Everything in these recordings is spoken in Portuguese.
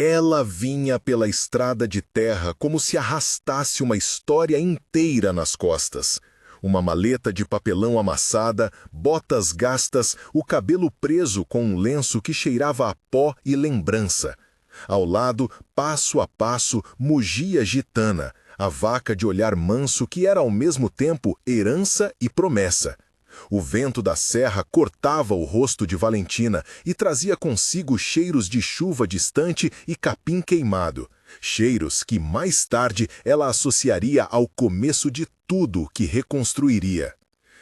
Ela vinha pela estrada de terra como se arrastasse uma história inteira nas costas. Uma maleta de papelão amassada, botas gastas, o cabelo preso com um lenço que cheirava a pó e lembrança. Ao lado, passo a passo, mugia Gitana, a vaca de olhar manso que era ao mesmo tempo herança e promessa. O vento da serra cortava o rosto de Valentina e trazia consigo cheiros de chuva distante e capim queimado. Cheiros que mais tarde ela associaria ao começo de tudo que reconstruiria.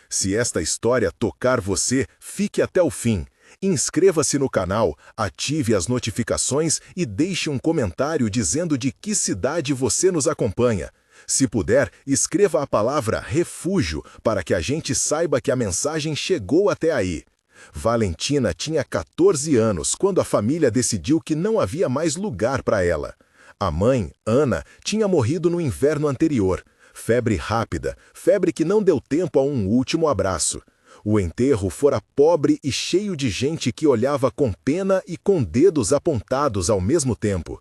Se esta história tocar você, fique até o fim. Inscreva-se no canal, ative as notificações e deixe um comentário dizendo de que cidade você nos acompanha. Se puder, escreva a palavra refúgio para que a gente saiba que a mensagem chegou até aí. Valentina tinha 14 anos quando a família decidiu que não havia mais lugar para ela. A mãe, Ana, tinha morrido no inverno anterior. Febre rápida, febre que não deu tempo a um último abraço. O enterro fora pobre e cheio de gente que olhava com pena e com dedos apontados ao mesmo tempo.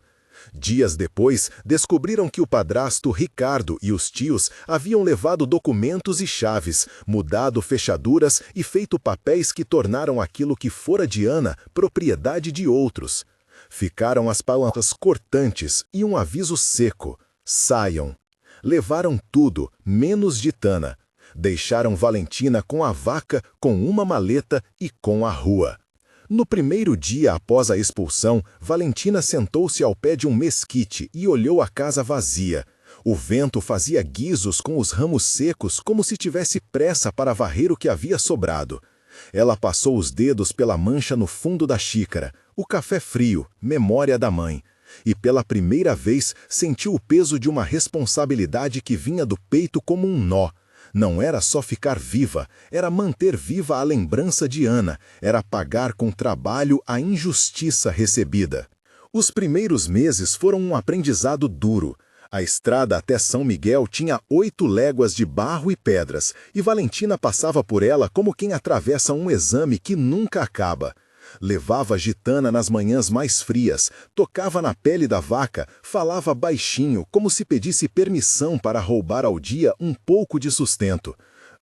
Dias depois, descobriram que o padrasto Ricardo e os tios haviam levado documentos e chaves, mudado fechaduras e feito papéis que tornaram aquilo que fora de Ana propriedade de outros. Ficaram as palavras cortantes e um aviso seco: saiam. Levaram tudo, menos Gitana. Deixaram Valentina com a vaca, com uma maleta e com a rua. No primeiro dia após a expulsão, Valentina sentou-se ao pé de um mesquite e olhou a casa vazia. O vento fazia guizos com os ramos secos como se tivesse pressa para varrer o que havia sobrado. Ela passou os dedos pela mancha no fundo da xícara, o café frio, memória da mãe. E pela primeira vez sentiu o peso de uma responsabilidade que vinha do peito como um nó. Não era só ficar viva, era manter viva a lembrança de Ana, era pagar com trabalho a injustiça recebida. Os primeiros meses foram um aprendizado duro. A estrada até São Miguel tinha 8 léguas de barro e pedras, e Valentina passava por ela como quem atravessa um exame que nunca acaba. Levava Gitana nas manhãs mais frias, tocava na pele da vaca, falava baixinho, como se pedisse permissão para roubar ao dia um pouco de sustento.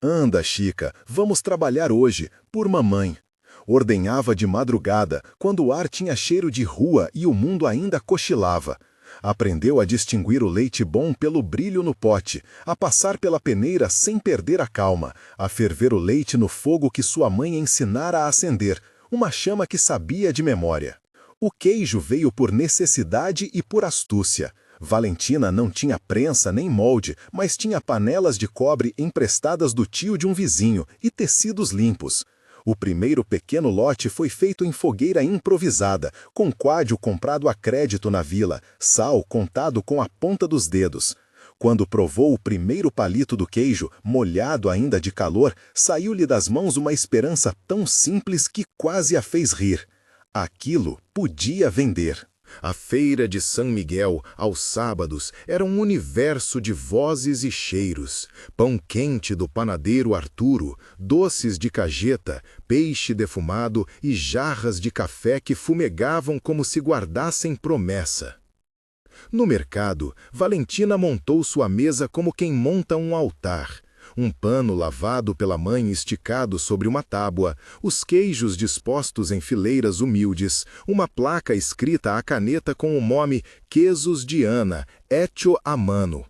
Anda, Chica, vamos trabalhar hoje, por mamãe. Ordenhava de madrugada, quando o ar tinha cheiro de rua e o mundo ainda cochilava. Aprendeu a distinguir o leite bom pelo brilho no pote, a passar pela peneira sem perder a calma, a ferver o leite no fogo que sua mãe ensinara a acender, uma chama que sabia de memória. O queijo veio por necessidade e por astúcia. Valentina não tinha prensa nem molde, mas tinha panelas de cobre emprestadas do tio de um vizinho e tecidos limpos. O primeiro pequeno lote foi feito em fogueira improvisada, com coalho comprado a crédito na vila, sal contado com a ponta dos dedos. Quando provou o primeiro palito do queijo, molhado ainda de calor, saiu-lhe das mãos uma esperança tão simples que quase a fez rir. Aquilo podia vender. A feira de São Miguel, aos sábados, era um universo de vozes e cheiros. Pão quente do panadeiro Arturo, doces de cajeta, peixe defumado e jarras de café que fumegavam como se guardassem promessa. No mercado, Valentina montou sua mesa como quem monta um altar. Um pano lavado pela mãe esticado sobre uma tábua, os queijos dispostos em fileiras humildes, uma placa escrita à caneta com o nome Quesos de Ana, Etio a mano.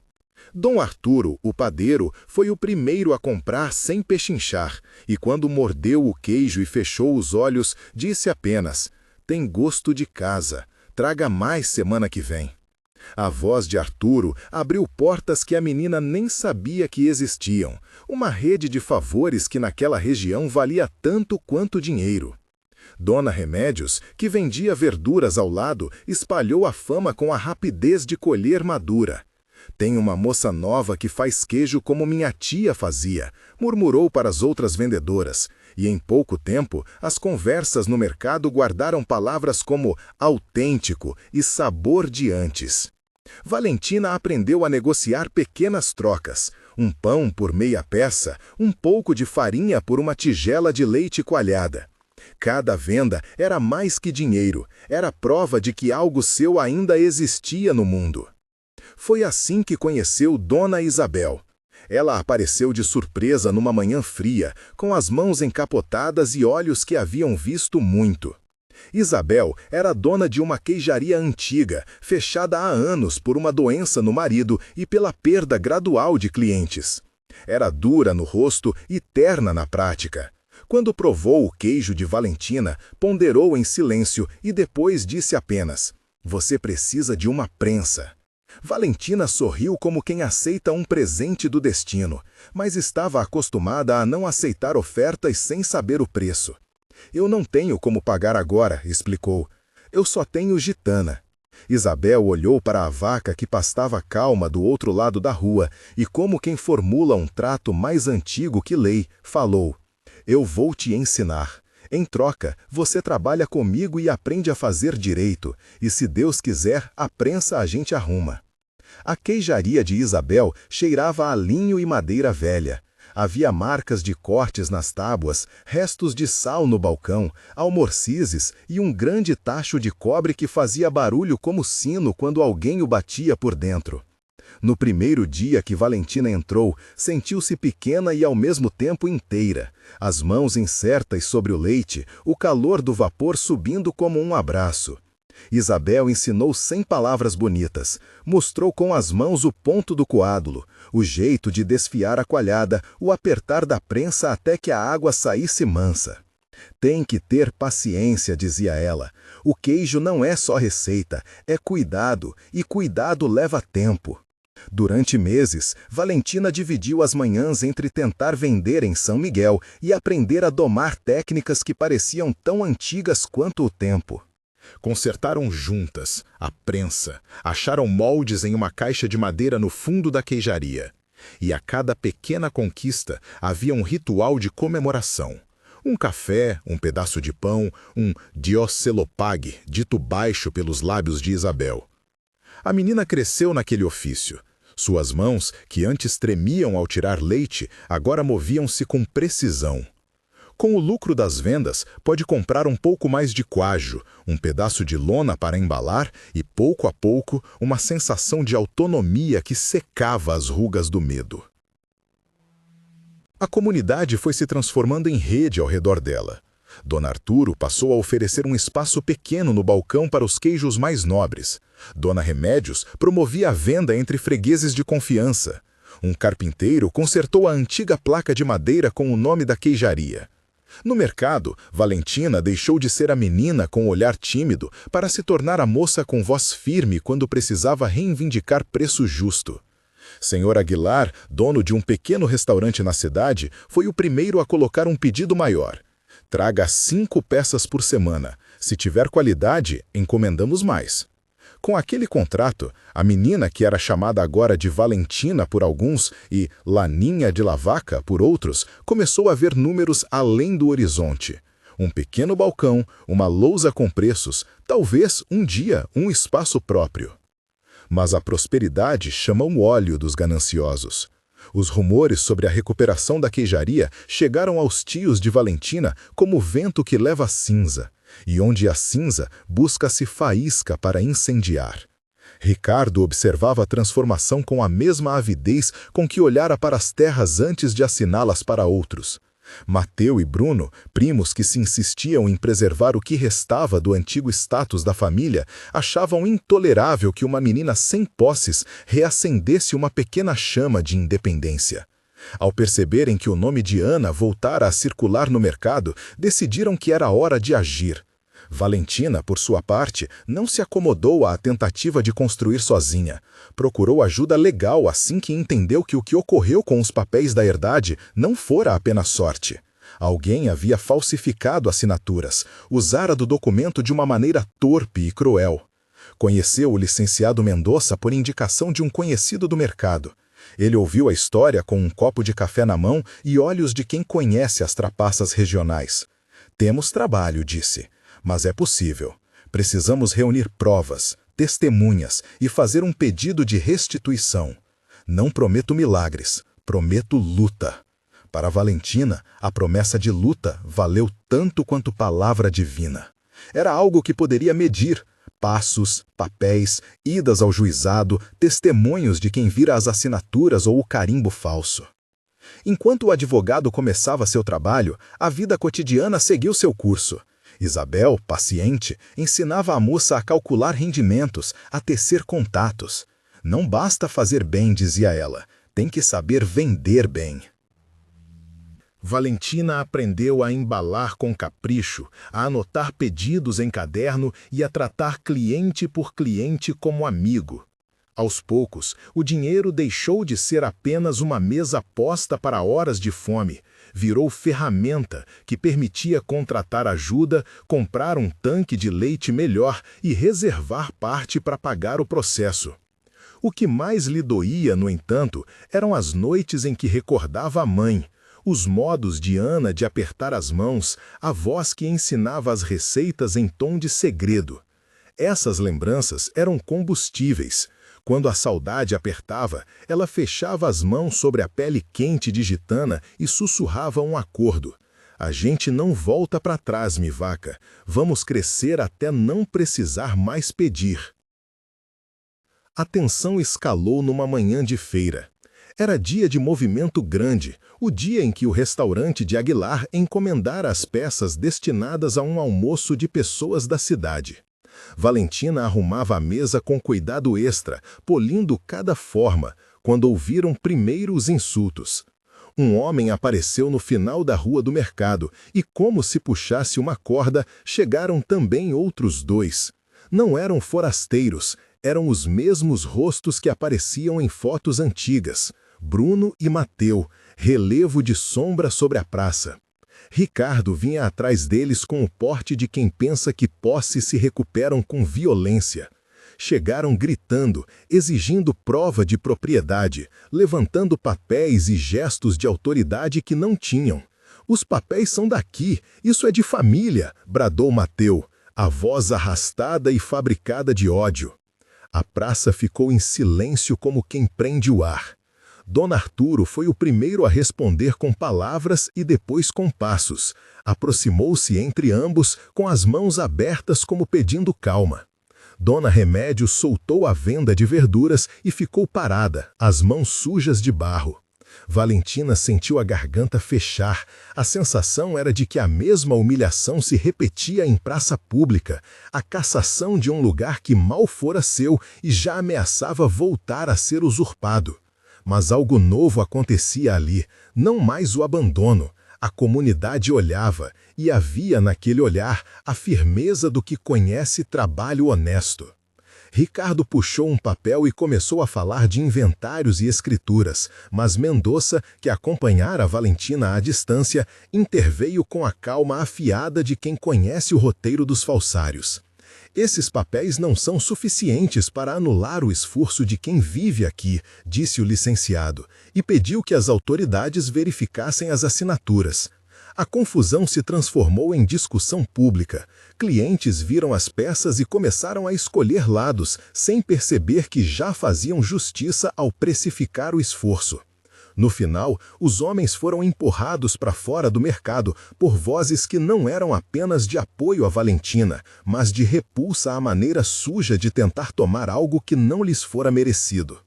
Dom Arturo, o padeiro, foi o primeiro a comprar sem pechinchar, e quando mordeu o queijo e fechou os olhos, disse apenas: "Tem gosto de casa, traga mais semana que vem." A voz de Arturo abriu portas que a menina nem sabia que existiam, uma rede de favores que naquela região valia tanto quanto dinheiro. Dona Remédios, que vendia verduras ao lado, espalhou a fama com a rapidez de colher madura. "Tem uma moça nova que faz queijo como minha tia fazia", murmurou para as outras vendedoras, e em pouco tempo as conversas no mercado guardaram palavras como autêntico e sabor de antes. Valentina aprendeu a negociar pequenas trocas, um pão por meia peça, um pouco de farinha por uma tigela de leite coalhada. Cada venda era mais que dinheiro, era prova de que algo seu ainda existia no mundo. Foi assim que conheceu Dona Isabel. Ela apareceu de surpresa numa manhã fria, com as mãos encapotadas e olhos que haviam visto muito. Isabel era dona de uma queijaria antiga, fechada há anos por uma doença no marido e pela perda gradual de clientes. Era dura no rosto e terna na prática. Quando provou o queijo de Valentina, ponderou em silêncio e depois disse apenas: "Você precisa de uma prensa." Valentina sorriu como quem aceita um presente do destino, mas estava acostumada a não aceitar ofertas sem saber o preço. "Eu não tenho como pagar agora", explicou. "Eu só tenho gitana." Isabel olhou para a vaca que pastava calma do outro lado da rua e, como quem formula um trato mais antigo que lei, falou: "Eu vou te ensinar. Em troca, você trabalha comigo e aprende a fazer direito, e se Deus quiser, a prensa a gente arruma." A queijaria de Isabel cheirava a linho e madeira velha. Havia marcas de cortes nas tábuas, restos de sal no balcão, almorcizes e um grande tacho de cobre que fazia barulho como sino quando alguém o batia por dentro. No primeiro dia que Valentina entrou, sentiu-se pequena e ao mesmo tempo inteira, as mãos incertas sobre o leite, o calor do vapor subindo como um abraço. Isabel ensinou sem palavras bonitas, mostrou com as mãos o ponto do coádulo, o jeito de desfiar a coalhada, o apertar da prensa até que a água saísse mansa. "Tem que ter paciência", dizia ela. "O queijo não é só receita, é cuidado, e cuidado leva tempo." Durante meses, Valentina dividiu as manhãs entre tentar vender em São Miguel e aprender a domar técnicas que pareciam tão antigas quanto o tempo. Consertaram juntas a prensa, acharam moldes em uma caixa de madeira no fundo da queijaria. E a cada pequena conquista havia um ritual de comemoração. Um café, um pedaço de pão, um Dios se lo pague, dito baixo pelos lábios de Isabel. A menina cresceu naquele ofício. Suas mãos, que antes tremiam ao tirar leite, agora moviam-se com precisão. Com o lucro das vendas, pode comprar um pouco mais de queijo, um pedaço de lona para embalar e, pouco a pouco, uma sensação de autonomia que secava as rugas do medo. A comunidade foi se transformando em rede ao redor dela. Dona Arturo passou a oferecer um espaço pequeno no balcão para os queijos mais nobres. Dona Remédios promovia a venda entre fregueses de confiança. Um carpinteiro consertou a antiga placa de madeira com o nome da queijaria. No mercado, Valentina deixou de ser a menina com olhar tímido para se tornar a moça com voz firme quando precisava reivindicar preço justo. Senhor Aguilar, dono de um pequeno restaurante na cidade, foi o primeiro a colocar um pedido maior. "Traga 5 peças por semana. Se tiver qualidade, encomendamos mais." Com aquele contrato, a menina, que era chamada agora de Valentina por alguns e Laninha de Lavaca por outros, começou a ver números além do horizonte. Um pequeno balcão, uma lousa com preços, talvez, um dia, um espaço próprio. Mas a prosperidade chama o óleo dos gananciosos. Os rumores sobre a recuperação da queijaria chegaram aos tios de Valentina como o vento que leva cinza. E onde há cinza, busca-se faísca para incendiar. Ricardo observava a transformação com a mesma avidez com que olhara para as terras antes de assiná-las para outros. Mateu e Bruno, primos que se insistiam em preservar o que restava do antigo status da família, achavam intolerável que uma menina sem posses reacendesse uma pequena chama de independência. Ao perceberem que o nome de Ana voltara a circular no mercado, decidiram que era hora de agir. Valentina, por sua parte, não se acomodou à tentativa de construir sozinha. Procurou ajuda legal assim que entendeu que o que ocorreu com os papéis da herdade não fora apenas sorte. Alguém havia falsificado assinaturas, usara do documento de uma maneira torpe e cruel. Conheceu o licenciado Mendonça por indicação de um conhecido do mercado. Ele ouviu a história com um copo de café na mão e olhos de quem conhece as trapaças regionais. "Temos trabalho", disse, "mas é possível. Precisamos reunir provas, testemunhas e fazer um pedido de restituição. Não prometo milagres, prometo luta." Para Valentina, a promessa de luta valeu tanto quanto palavra divina. Era algo que poderia medir: passos, papéis, idas ao juizado, testemunhos de quem vira as assinaturas ou o carimbo falso. Enquanto o advogado começava seu trabalho, a vida cotidiana seguiu seu curso. Isabel, paciente, ensinava a moça a calcular rendimentos, a tecer contatos. Não basta fazer bem, dizia ela, tem que saber vender bem. Valentina aprendeu a embalar com capricho, a anotar pedidos em caderno e a tratar cliente por cliente como amigo. Aos poucos, o dinheiro deixou de ser apenas uma mesa posta para horas de fome, virou ferramenta que permitia contratar ajuda, comprar um tanque de leite melhor e reservar parte para pagar o processo. O que mais lhe doía, no entanto, eram as noites em que recordava a mãe, os modos de Ana de apertar as mãos, a voz que ensinava as receitas em tom de segredo. Essas lembranças eram combustíveis. Quando a saudade apertava, ela fechava as mãos sobre a pele quente de gitana e sussurrava um acordo. A gente não volta para trás, Mivaca. Vamos crescer até não precisar mais pedir. A tensão escalou numa manhã de feira. Era dia de movimento grande, o dia em que o restaurante de Aguilar encomendara as peças destinadas a um almoço de pessoas da cidade. Valentina arrumava a mesa com cuidado extra, polindo cada forma, quando ouviram primeiro os insultos. Um homem apareceu no final da rua do mercado e, como se puxasse uma corda, chegaram também outros dois. Não eram forasteiros, eram os mesmos rostos que apareciam em fotos antigas. Bruno e Mateu, relevo de sombra sobre a praça. Ricardo vinha atrás deles com o porte de quem pensa que posses se recuperam com violência. Chegaram gritando, exigindo prova de propriedade, levantando papéis e gestos de autoridade que não tinham. Os papéis são daqui, isso é de família, bradou Mateu, a voz arrastada e fabricada de ódio. A praça ficou em silêncio como quem prende o ar. Dona Arturo foi o primeiro a responder com palavras e depois com passos. Aproximou-se entre ambos, com as mãos abertas como pedindo calma. Dona Remédio soltou a venda de verduras e ficou parada, as mãos sujas de barro. Valentina sentiu a garganta fechar. A sensação era de que a mesma humilhação se repetia em praça pública, a cassação de um lugar que mal fora seu e já ameaçava voltar a ser usurpado. Mas algo novo acontecia ali, não mais o abandono. A comunidade olhava, e havia naquele olhar a firmeza do que conhece trabalho honesto. Ricardo puxou um papel e começou a falar de inventários e escrituras, mas Mendonça, que acompanhara Valentina à distância, interveio com a calma afiada de quem conhece o roteiro dos falsários. Esses papéis não são suficientes para anular o esforço de quem vive aqui, disse o licenciado, e pediu que as autoridades verificassem as assinaturas. A confusão se transformou em discussão pública. Clientes viram as peças e começaram a escolher lados, sem perceber que já faziam justiça ao precificar o esforço. No final, os homens foram empurrados para fora do mercado por vozes que não eram apenas de apoio a Valentina, mas de repulsa à maneira suja de tentar tomar algo que não lhes fora merecido.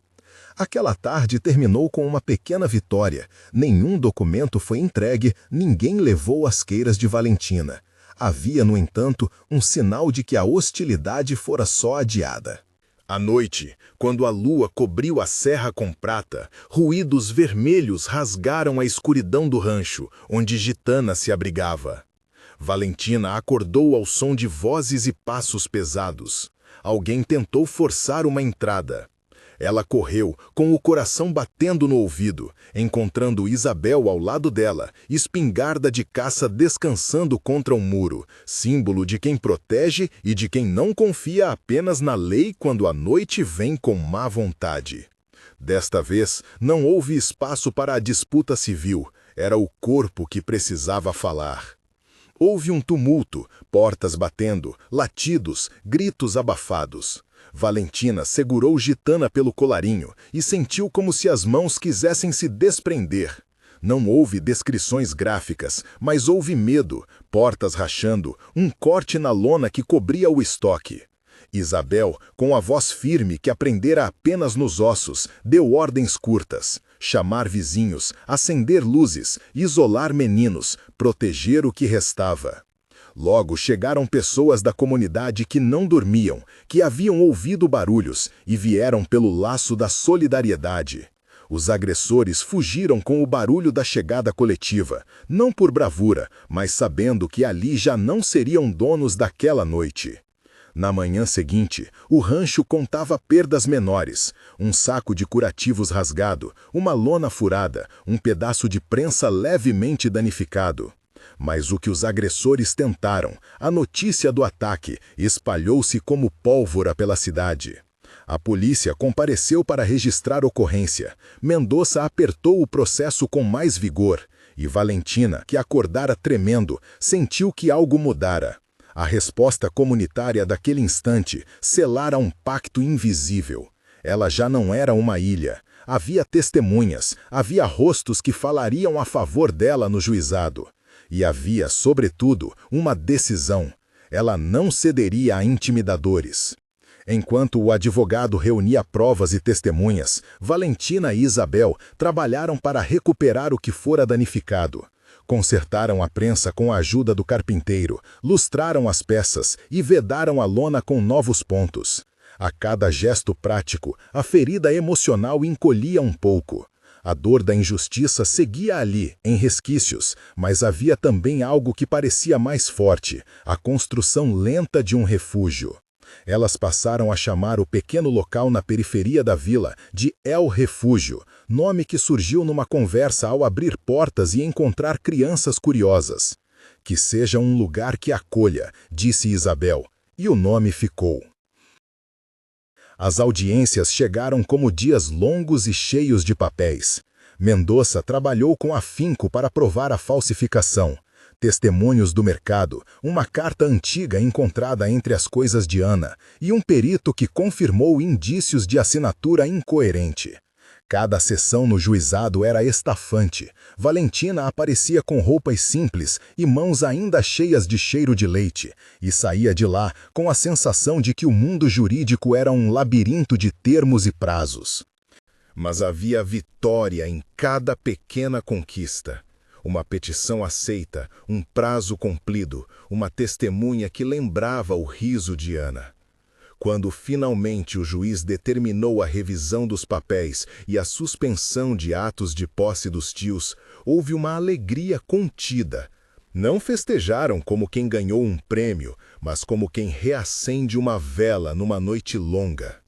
Aquela tarde terminou com uma pequena vitória. Nenhum documento foi entregue, ninguém levou as queiras de Valentina. Havia, no entanto, um sinal de que a hostilidade fora só adiada. À noite, quando a lua cobriu a serra com prata, ruídos vermelhos rasgaram a escuridão do rancho, onde Gitana se abrigava. Valentina acordou ao som de vozes e passos pesados. Alguém tentou forçar uma entrada. Ela correu, com o coração batendo no ouvido, encontrando Isabel ao lado dela, espingarda de caça descansando contra um muro, símbolo de quem protege e de quem não confia apenas na lei quando a noite vem com má vontade. Desta vez, não houve espaço para a disputa civil, era o corpo que precisava falar. Houve um tumulto, portas batendo, latidos, gritos abafados. Valentina segurou Gitana pelo colarinho e sentiu como se as mãos quisessem se desprender. Não houve descrições gráficas, mas houve medo, portas rachando, um corte na lona que cobria o estoque. Isabel, com a voz firme que aprendera apenas nos ossos, deu ordens curtas: chamar vizinhos, acender luzes, isolar meninos, proteger o que restava. Logo chegaram pessoas da comunidade que não dormiam, que haviam ouvido barulhos e vieram pelo laço da solidariedade. Os agressores fugiram com o barulho da chegada coletiva, não por bravura, mas sabendo que ali já não seriam donos daquela noite. Na manhã seguinte, o rancho contava perdas menores: um saco de curativos rasgado, uma lona furada, um pedaço de prensa levemente danificado. Mas o que os agressores tentaram, a notícia do ataque, espalhou-se como pólvora pela cidade. A polícia compareceu para registrar ocorrência. Mendonça apertou o processo com mais vigor. E Valentina, que acordara tremendo, sentiu que algo mudara. A resposta comunitária daquele instante selara um pacto invisível. Ela já não era uma ilha. Havia testemunhas, havia rostos que falariam a favor dela no juizado. E havia, sobretudo, uma decisão: ela não cederia a intimidadores. Enquanto o advogado reunia provas e testemunhas, Valentina e Isabel trabalharam para recuperar o que fora danificado. Consertaram a prensa com a ajuda do carpinteiro, lustraram as peças e vedaram a lona com novos pontos. A cada gesto prático, a ferida emocional encolhia um pouco. A dor da injustiça seguia ali, em resquícios, mas havia também algo que parecia mais forte: a construção lenta de um refúgio. Elas passaram a chamar o pequeno local na periferia da vila de El Refúgio, nome que surgiu numa conversa ao abrir portas e encontrar crianças curiosas. Que seja um lugar que acolha, disse Isabel, e o nome ficou. As audiências chegaram como dias longos e cheios de papéis. Mendonça trabalhou com afinco para provar a falsificação. Testemunhos do mercado, uma carta antiga encontrada entre as coisas de Ana e um perito que confirmou indícios de assinatura incoerente. Cada sessão no juizado era estafante. Valentina aparecia com roupas simples e mãos ainda cheias de cheiro de leite, e saía de lá com a sensação de que o mundo jurídico era um labirinto de termos e prazos. Mas havia vitória em cada pequena conquista. Uma petição aceita, um prazo cumprido, uma testemunha que lembrava o riso de Ana. Quando finalmente o juiz determinou a revisão dos papéis e a suspensão de atos de posse dos tios, houve uma alegria contida. Não festejaram como quem ganhou um prêmio, mas como quem reacende uma vela numa noite longa.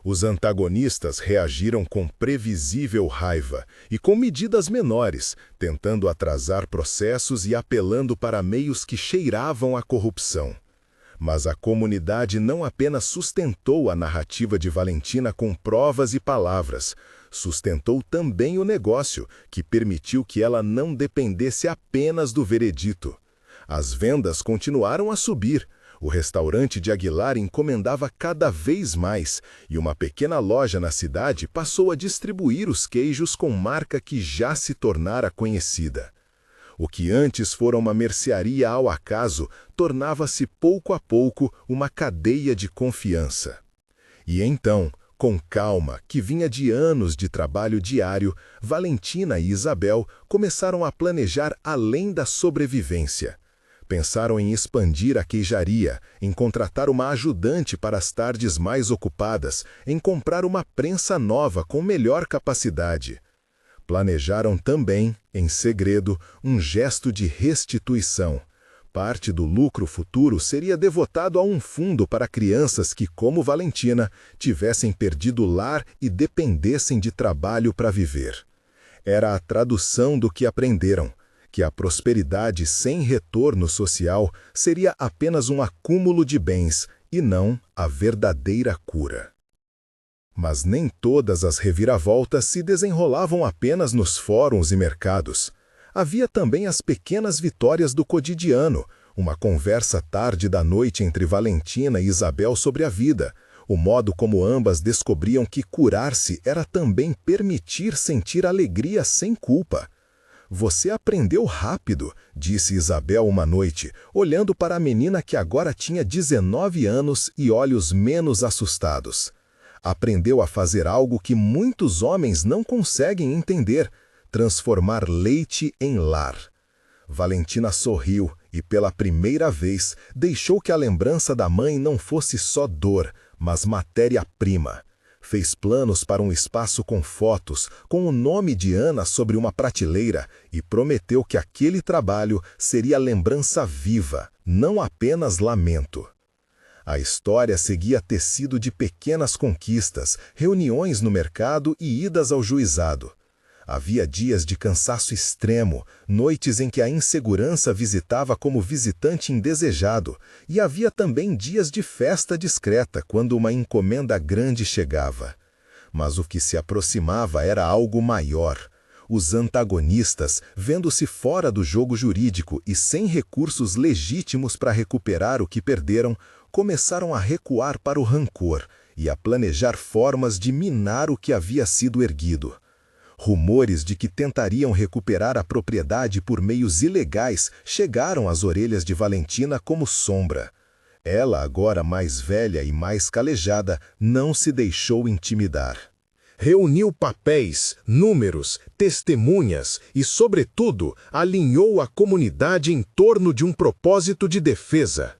Os antagonistas reagiram com previsível raiva e com medidas menores, tentando atrasar processos e apelando para meios que cheiravam a corrupção. Mas a comunidade não apenas sustentou a narrativa de Valentina com provas e palavras, sustentou também o negócio, que permitiu que ela não dependesse apenas do veredito. As vendas continuaram a subir. O restaurante de Aguilar encomendava cada vez mais, e uma pequena loja na cidade passou a distribuir os queijos com marca que já se tornara conhecida. O que antes fora uma mercearia ao acaso, tornava-se pouco a pouco uma cadeia de confiança. E então, com calma, que vinha de anos de trabalho diário, Valentina e Isabel começaram a planejar além da sobrevivência. Pensaram em expandir a queijaria, em contratar uma ajudante para as tardes mais ocupadas, em comprar uma prensa nova com melhor capacidade. Planejaram também, em segredo, um gesto de restituição. Parte do lucro futuro seria devotado a um fundo para crianças que, como Valentina, tivessem perdido o lar e dependessem de trabalho para viver. Era a tradução do que aprenderam, que a prosperidade sem retorno social seria apenas um acúmulo de bens e não a verdadeira cura. Mas nem todas as reviravoltas se desenrolavam apenas nos fóruns e mercados. Havia também as pequenas vitórias do cotidiano, uma conversa tarde da noite entre Valentina e Isabel sobre a vida, o modo como ambas descobriam que curar-se era também permitir sentir alegria sem culpa. Você aprendeu rápido, disse Isabel uma noite, olhando para a menina que agora tinha 19 anos e olhos menos assustados. Aprendeu a fazer algo que muitos homens não conseguem entender: transformar leite em lar. Valentina sorriu e, pela primeira vez, deixou que a lembrança da mãe não fosse só dor, mas matéria-prima. Fez planos para um espaço com fotos, com o nome de Ana sobre uma prateleira, e prometeu que aquele trabalho seria lembrança viva, não apenas lamento. A história seguia tecido de pequenas conquistas, reuniões no mercado e idas ao juizado. Havia dias de cansaço extremo, noites em que a insegurança visitava como visitante indesejado, e havia também dias de festa discreta quando uma encomenda grande chegava. Mas o que se aproximava era algo maior. Os antagonistas, vendo-se fora do jogo jurídico e sem recursos legítimos para recuperar o que perderam, começaram a recuar para o rancor e a planejar formas de minar o que havia sido erguido. Rumores de que tentariam recuperar a propriedade por meios ilegais chegaram às orelhas de Valentina como sombra. Ela, agora mais velha e mais calejada, não se deixou intimidar. Reuniu papéis, números, testemunhas e, sobretudo, alinhou a comunidade em torno de um propósito de defesa.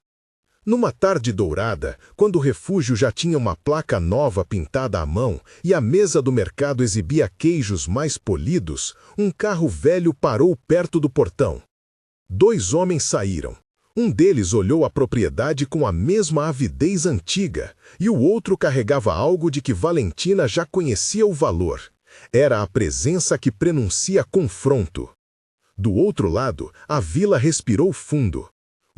Numa tarde dourada, quando o refúgio já tinha uma placa nova pintada à mão e a mesa do mercado exibia queijos mais polidos, um carro velho parou perto do portão. 2 homens saíram. Um deles olhou a propriedade com a mesma avidez antiga, e o outro carregava algo de que Valentina já conhecia o valor. Era a presença que prenuncia confronto. Do outro lado, a vila respirou fundo.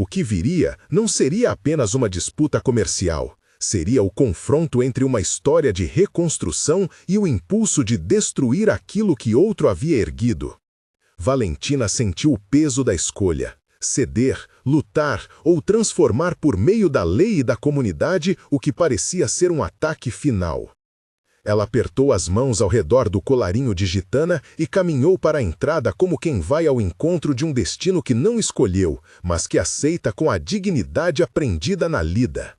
O que viria não seria apenas uma disputa comercial, seria o confronto entre uma história de reconstrução e o impulso de destruir aquilo que outro havia erguido. Valentina sentiu o peso da escolha: ceder, lutar ou transformar por meio da lei e da comunidade o que parecia ser um ataque final. Ela apertou as mãos ao redor do colarinho de gitana e caminhou para a entrada como quem vai ao encontro de um destino que não escolheu, mas que aceita com a dignidade aprendida na lida.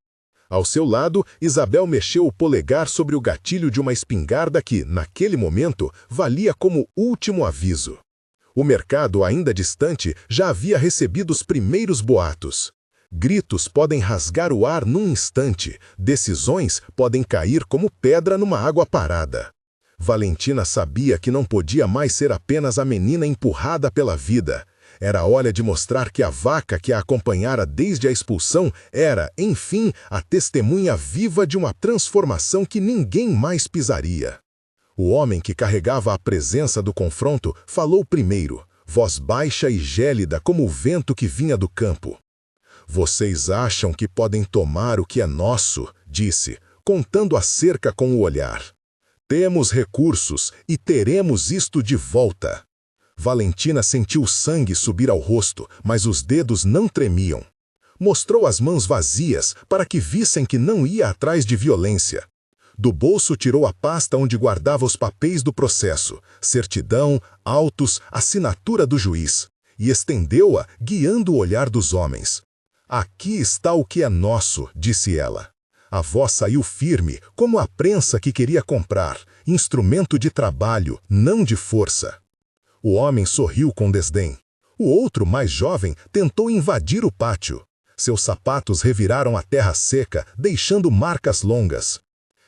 Ao seu lado, Isabel mexeu o polegar sobre o gatilho de uma espingarda que, naquele momento, valia como último aviso. O mercado, ainda distante, já havia recebido os primeiros boatos. Gritos podem rasgar o ar num instante, decisões podem cair como pedra numa água parada. Valentina sabia que não podia mais ser apenas a menina empurrada pela vida. Era hora de mostrar que a vaca que a acompanhara desde a expulsão era, enfim, a testemunha viva de uma transformação que ninguém mais pisaria. O homem que carregava a presença do confronto falou primeiro, voz baixa e gélida como o vento que vinha do campo. Vocês acham que podem tomar o que é nosso, disse, contando a cerca com o olhar. Temos recursos e teremos isto de volta. Valentina sentiu o sangue subir ao rosto, mas os dedos não tremiam. Mostrou as mãos vazias para que vissem que não ia atrás de violência. Do bolso tirou a pasta onde guardava os papéis do processo, certidão, autos, assinatura do juiz, e estendeu-a, guiando o olhar dos homens. Aqui está o que é nosso, disse ela. A voz saiu firme, como a prensa que queria comprar, instrumento de trabalho, não de força. O homem sorriu com desdém. O outro, mais jovem, tentou invadir o pátio. Seus sapatos reviraram a terra seca, deixando marcas longas.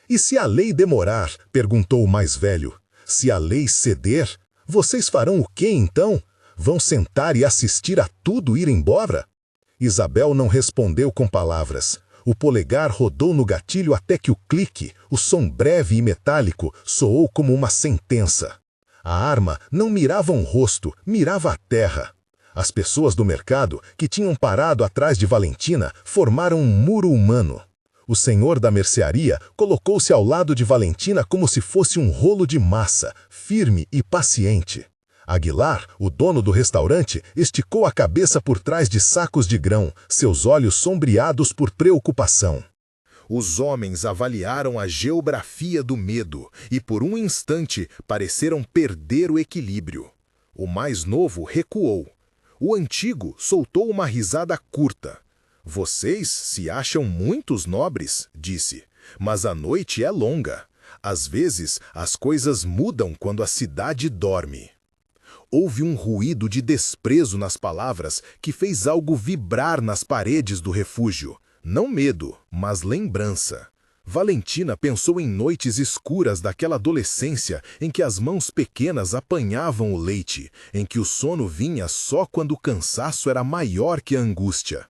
E se a lei demorar? Perguntou o mais velho. Se a lei ceder? Vocês farão o quê então? Vão sentar e assistir a tudo ir embora? Isabel não respondeu com palavras. O polegar rodou no gatilho até que o clique, o som breve e metálico, soou como uma sentença. A arma não mirava um rosto, mirava a terra. As pessoas do mercado, que tinham parado atrás de Valentina, formaram um muro humano. O senhor da mercearia colocou-se ao lado de Valentina como se fosse um rolo de massa, firme e paciente. Aguilar, o dono do restaurante, esticou a cabeça por trás de sacos de grão, seus olhos sombreados por preocupação. Os homens avaliaram a geografia do medo e, por um instante, pareceram perder o equilíbrio. O mais novo recuou. O antigo soltou uma risada curta. Vocês se acham muitos nobres, disse, mas a noite é longa. Às vezes, as coisas mudam quando a cidade dorme. Houve um ruído de desprezo nas palavras que fez algo vibrar nas paredes do refúgio. Não medo, mas lembrança. Valentina pensou em noites escuras daquela adolescência em que as mãos pequenas apanhavam o leite, em que o sono vinha só quando o cansaço era maior que a angústia.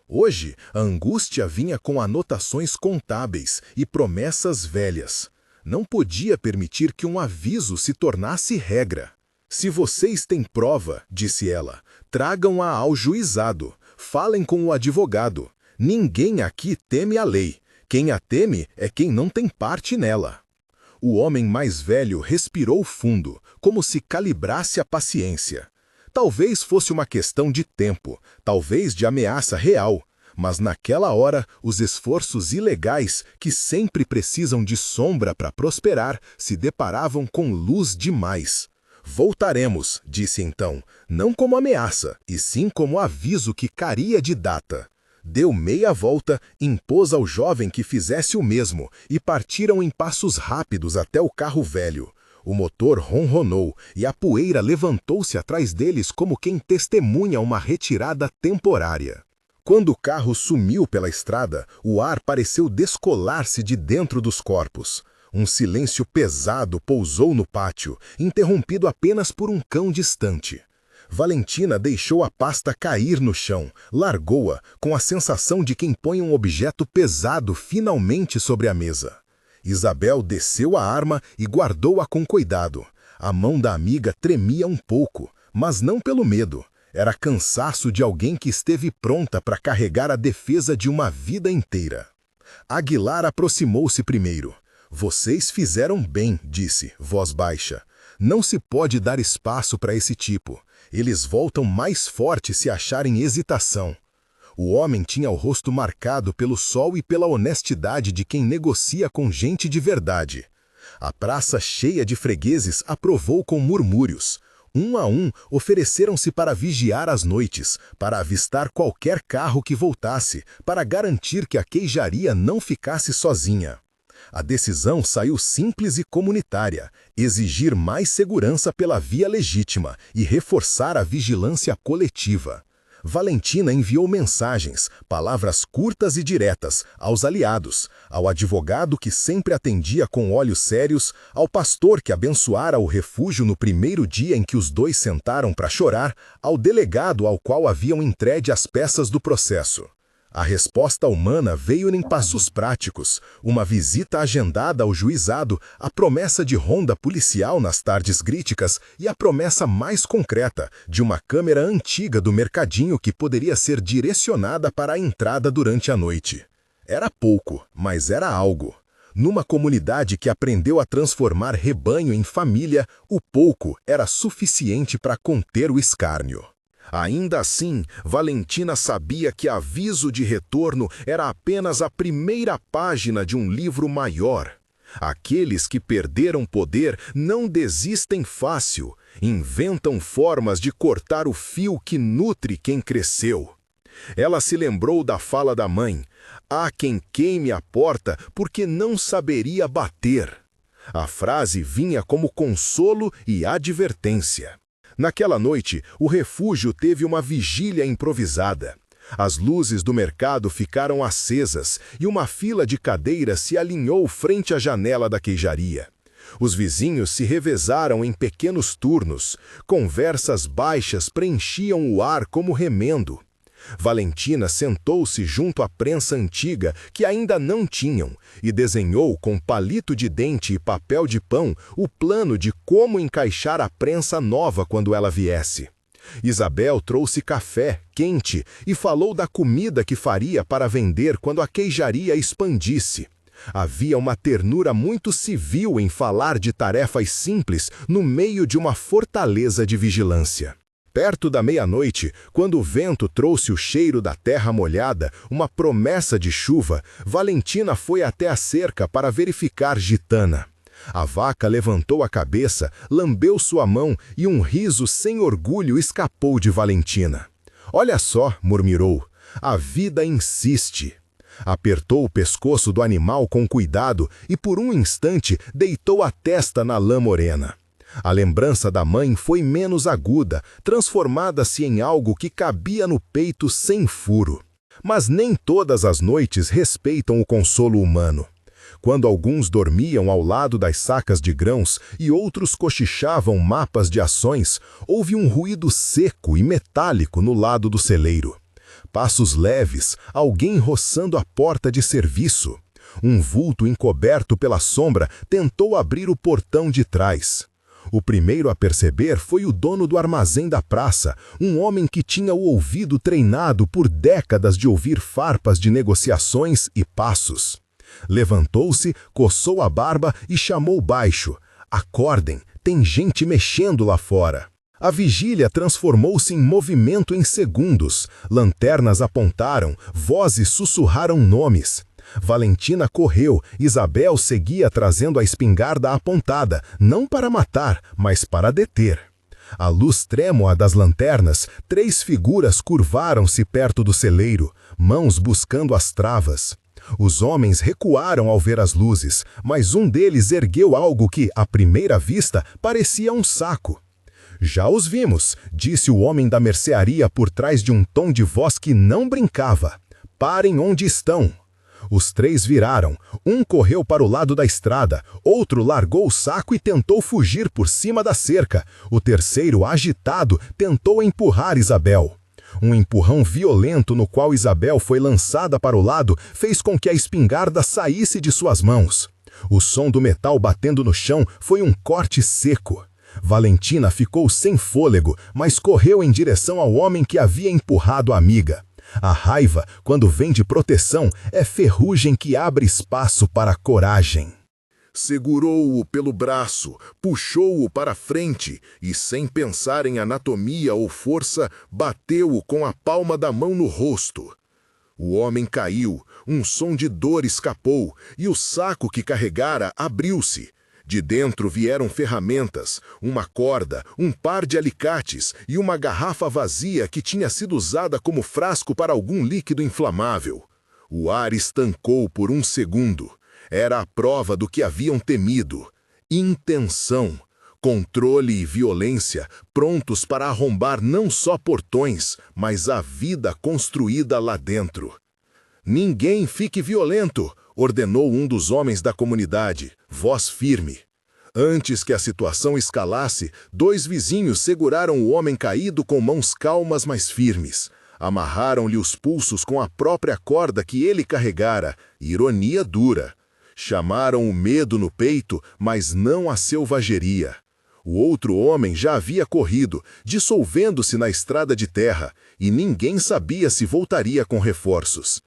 Hoje, a angústia vinha com anotações contábeis e promessas velhas. Não podia permitir que um aviso se tornasse regra. Se vocês têm prova, disse ela, tragam-a ao juizado. Falem com o advogado. Ninguém aqui teme a lei. Quem a teme é quem não tem parte nela. O homem mais velho respirou fundo, como se calibrasse a paciência. Talvez fosse uma questão de tempo, talvez de ameaça real, mas naquela hora os esforços ilegais, que sempre precisam de sombra para prosperar, se deparavam com luz demais. Voltaremos, disse então, não como ameaça, e sim como aviso que caria de data. Deu meia volta, impôs ao jovem que fizesse o mesmo, e partiram em passos rápidos até o carro velho. O motor ronronou, e a poeira levantou-se atrás deles como quem testemunha uma retirada temporária. Quando o carro sumiu pela estrada, o ar pareceu descolar-se de dentro dos corpos. Um silêncio pesado pousou no pátio, interrompido apenas por um cão distante. Valentina deixou a pasta cair no chão, largou-a, com a sensação de quem põe um objeto pesado finalmente sobre a mesa. Isabel desceu a arma e guardou-a com cuidado. A mão da amiga tremia um pouco, mas não pelo medo. Era cansaço de alguém que esteve pronta para carregar a defesa de uma vida inteira. Aguilar aproximou-se primeiro. Vocês fizeram bem, disse, voz baixa. Não se pode dar espaço para esse tipo. Eles voltam mais fortes se acharem hesitação. O homem tinha o rosto marcado pelo sol e pela honestidade de quem negocia com gente de verdade. A praça cheia de fregueses aprovou com murmúrios. Um a um, ofereceram-se para vigiar as noites, para avistar qualquer carro que voltasse, para garantir que a queijaria não ficasse sozinha. A decisão saiu simples e comunitária: exigir mais segurança pela via legítima e reforçar a vigilância coletiva. Valentina enviou mensagens, palavras curtas e diretas, aos aliados, ao advogado que sempre atendia com olhos sérios, ao pastor que abençoara o refúgio no primeiro dia em que os dois sentaram para chorar, ao delegado ao qual haviam entregue as peças do processo. A resposta humana veio em passos práticos, uma visita agendada ao juizado, a promessa de ronda policial nas tardes críticas e a promessa mais concreta de uma câmera antiga do mercadinho que poderia ser direcionada para a entrada durante a noite. Era pouco, mas era algo. Numa comunidade que aprendeu a transformar rebanho em família, o pouco era suficiente para conter o escárnio. Ainda assim, Valentina sabia que aviso de retorno era apenas a primeira página de um livro maior. Aqueles que perderam poder não desistem fácil, inventam formas de cortar o fio que nutre quem cresceu. Ela se lembrou da fala da mãe: há quem queime a porta porque não saberia bater. A frase vinha como consolo e advertência. Naquela noite, o refúgio teve uma vigília improvisada. As luzes do mercado ficaram acesas e uma fila de cadeiras se alinhou frente à janela da queijaria. Os vizinhos se revezaram em pequenos turnos. Conversas baixas preenchiam o ar como remendo. Valentina sentou-se junto à prensa antiga que ainda não tinham e desenhou com palito de dente e papel de pão o plano de como encaixar a prensa nova quando ela viesse. Isabel trouxe café quente e falou da comida que faria para vender quando a queijaria expandisse. Havia uma ternura muito civil em falar de tarefas simples no meio de uma fortaleza de vigilância. Perto da meia-noite, quando o vento trouxe o cheiro da terra molhada, uma promessa de chuva, Valentina foi até a cerca para verificar Gitana. A vaca levantou a cabeça, lambeu sua mão e um riso sem orgulho escapou de Valentina. "Olha só", murmurou, "a vida insiste." Apertou o pescoço do animal com cuidado e por um instante deitou a testa na lã morena. A lembrança da mãe foi menos aguda, transformada-se em algo que cabia no peito sem furo. Mas nem todas as noites respeitam o consolo humano. Quando alguns dormiam ao lado das sacas de grãos e outros cochichavam mapas de ações, houve um ruído seco e metálico no lado do celeiro. Passos leves, alguém roçando a porta de serviço. Um vulto encoberto pela sombra tentou abrir o portão de trás. O primeiro a perceber foi o dono do armazém da praça, um homem que tinha o ouvido treinado por décadas de ouvir farpas de negociações e passos. Levantou-se, coçou a barba e chamou baixo: "Acordem, tem gente mexendo lá fora." A vigília transformou-se em movimento em segundos. Lanternas apontaram, vozes sussurraram nomes. Valentina correu, Isabel seguia trazendo a espingarda apontada, não para matar, mas para deter. À luz trêmula das lanternas, 3 figuras curvaram-se perto do celeiro, mãos buscando as travas. Os homens recuaram ao ver as luzes, mas um deles ergueu algo que, à primeira vista, parecia um saco. "Já os vimos", disse o homem da mercearia por trás de um tom de voz que não brincava. "Parem onde estão." Os 3 viraram. Um correu para o lado da estrada, outro largou o saco e tentou fugir por cima da cerca. O terceiro, agitado, tentou empurrar Isabel. Um empurrão violento no qual Isabel foi lançada para o lado fez com que a espingarda saísse de suas mãos. O som do metal batendo no chão foi um corte seco. Valentina ficou sem fôlego, mas correu em direção ao homem que havia empurrado a amiga. A raiva, quando vem de proteção, é ferrugem que abre espaço para a coragem. Segurou-o pelo braço, puxou-o para frente e, sem pensar em anatomia ou força, bateu-o com a palma da mão no rosto. O homem caiu, um som de dor escapou e o saco que carregara abriu-se. De dentro vieram ferramentas, uma corda, um par de alicates e uma garrafa vazia que tinha sido usada como frasco para algum líquido inflamável. O ar estancou por um segundo. Era a prova do que haviam temido. Intenção, controle e violência, prontos para arrombar não só portões, mas a vida construída lá dentro. "Ninguém fique violento", ordenou um dos homens da comunidade, voz firme. Antes que a situação escalasse, 2 vizinhos seguraram o homem caído com mãos calmas mas firmes. Amarraram-lhe os pulsos com a própria corda que ele carregara, ironia dura. Chamaram o medo no peito, mas não a selvageria. O outro homem já havia corrido, dissolvendo-se na estrada de terra, e ninguém sabia se voltaria com reforços.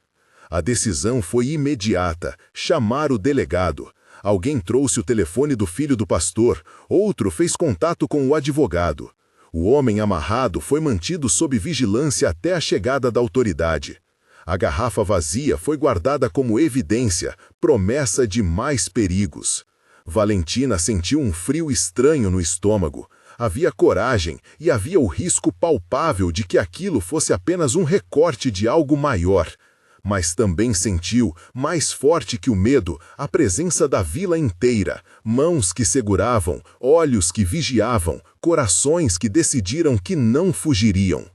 A decisão foi imediata: chamar o delegado. Alguém trouxe o telefone do filho do pastor, outro fez contato com o advogado. O homem amarrado foi mantido sob vigilância até a chegada da autoridade. A garrafa vazia foi guardada como evidência, promessa de mais perigos. Valentina sentiu um frio estranho no estômago. Havia coragem e havia o risco palpável de que aquilo fosse apenas um recorte de algo maior. Mas também sentiu, mais forte que o medo, a presença da vila inteira, mãos que seguravam, olhos que vigiavam, corações que decidiram que não fugiriam.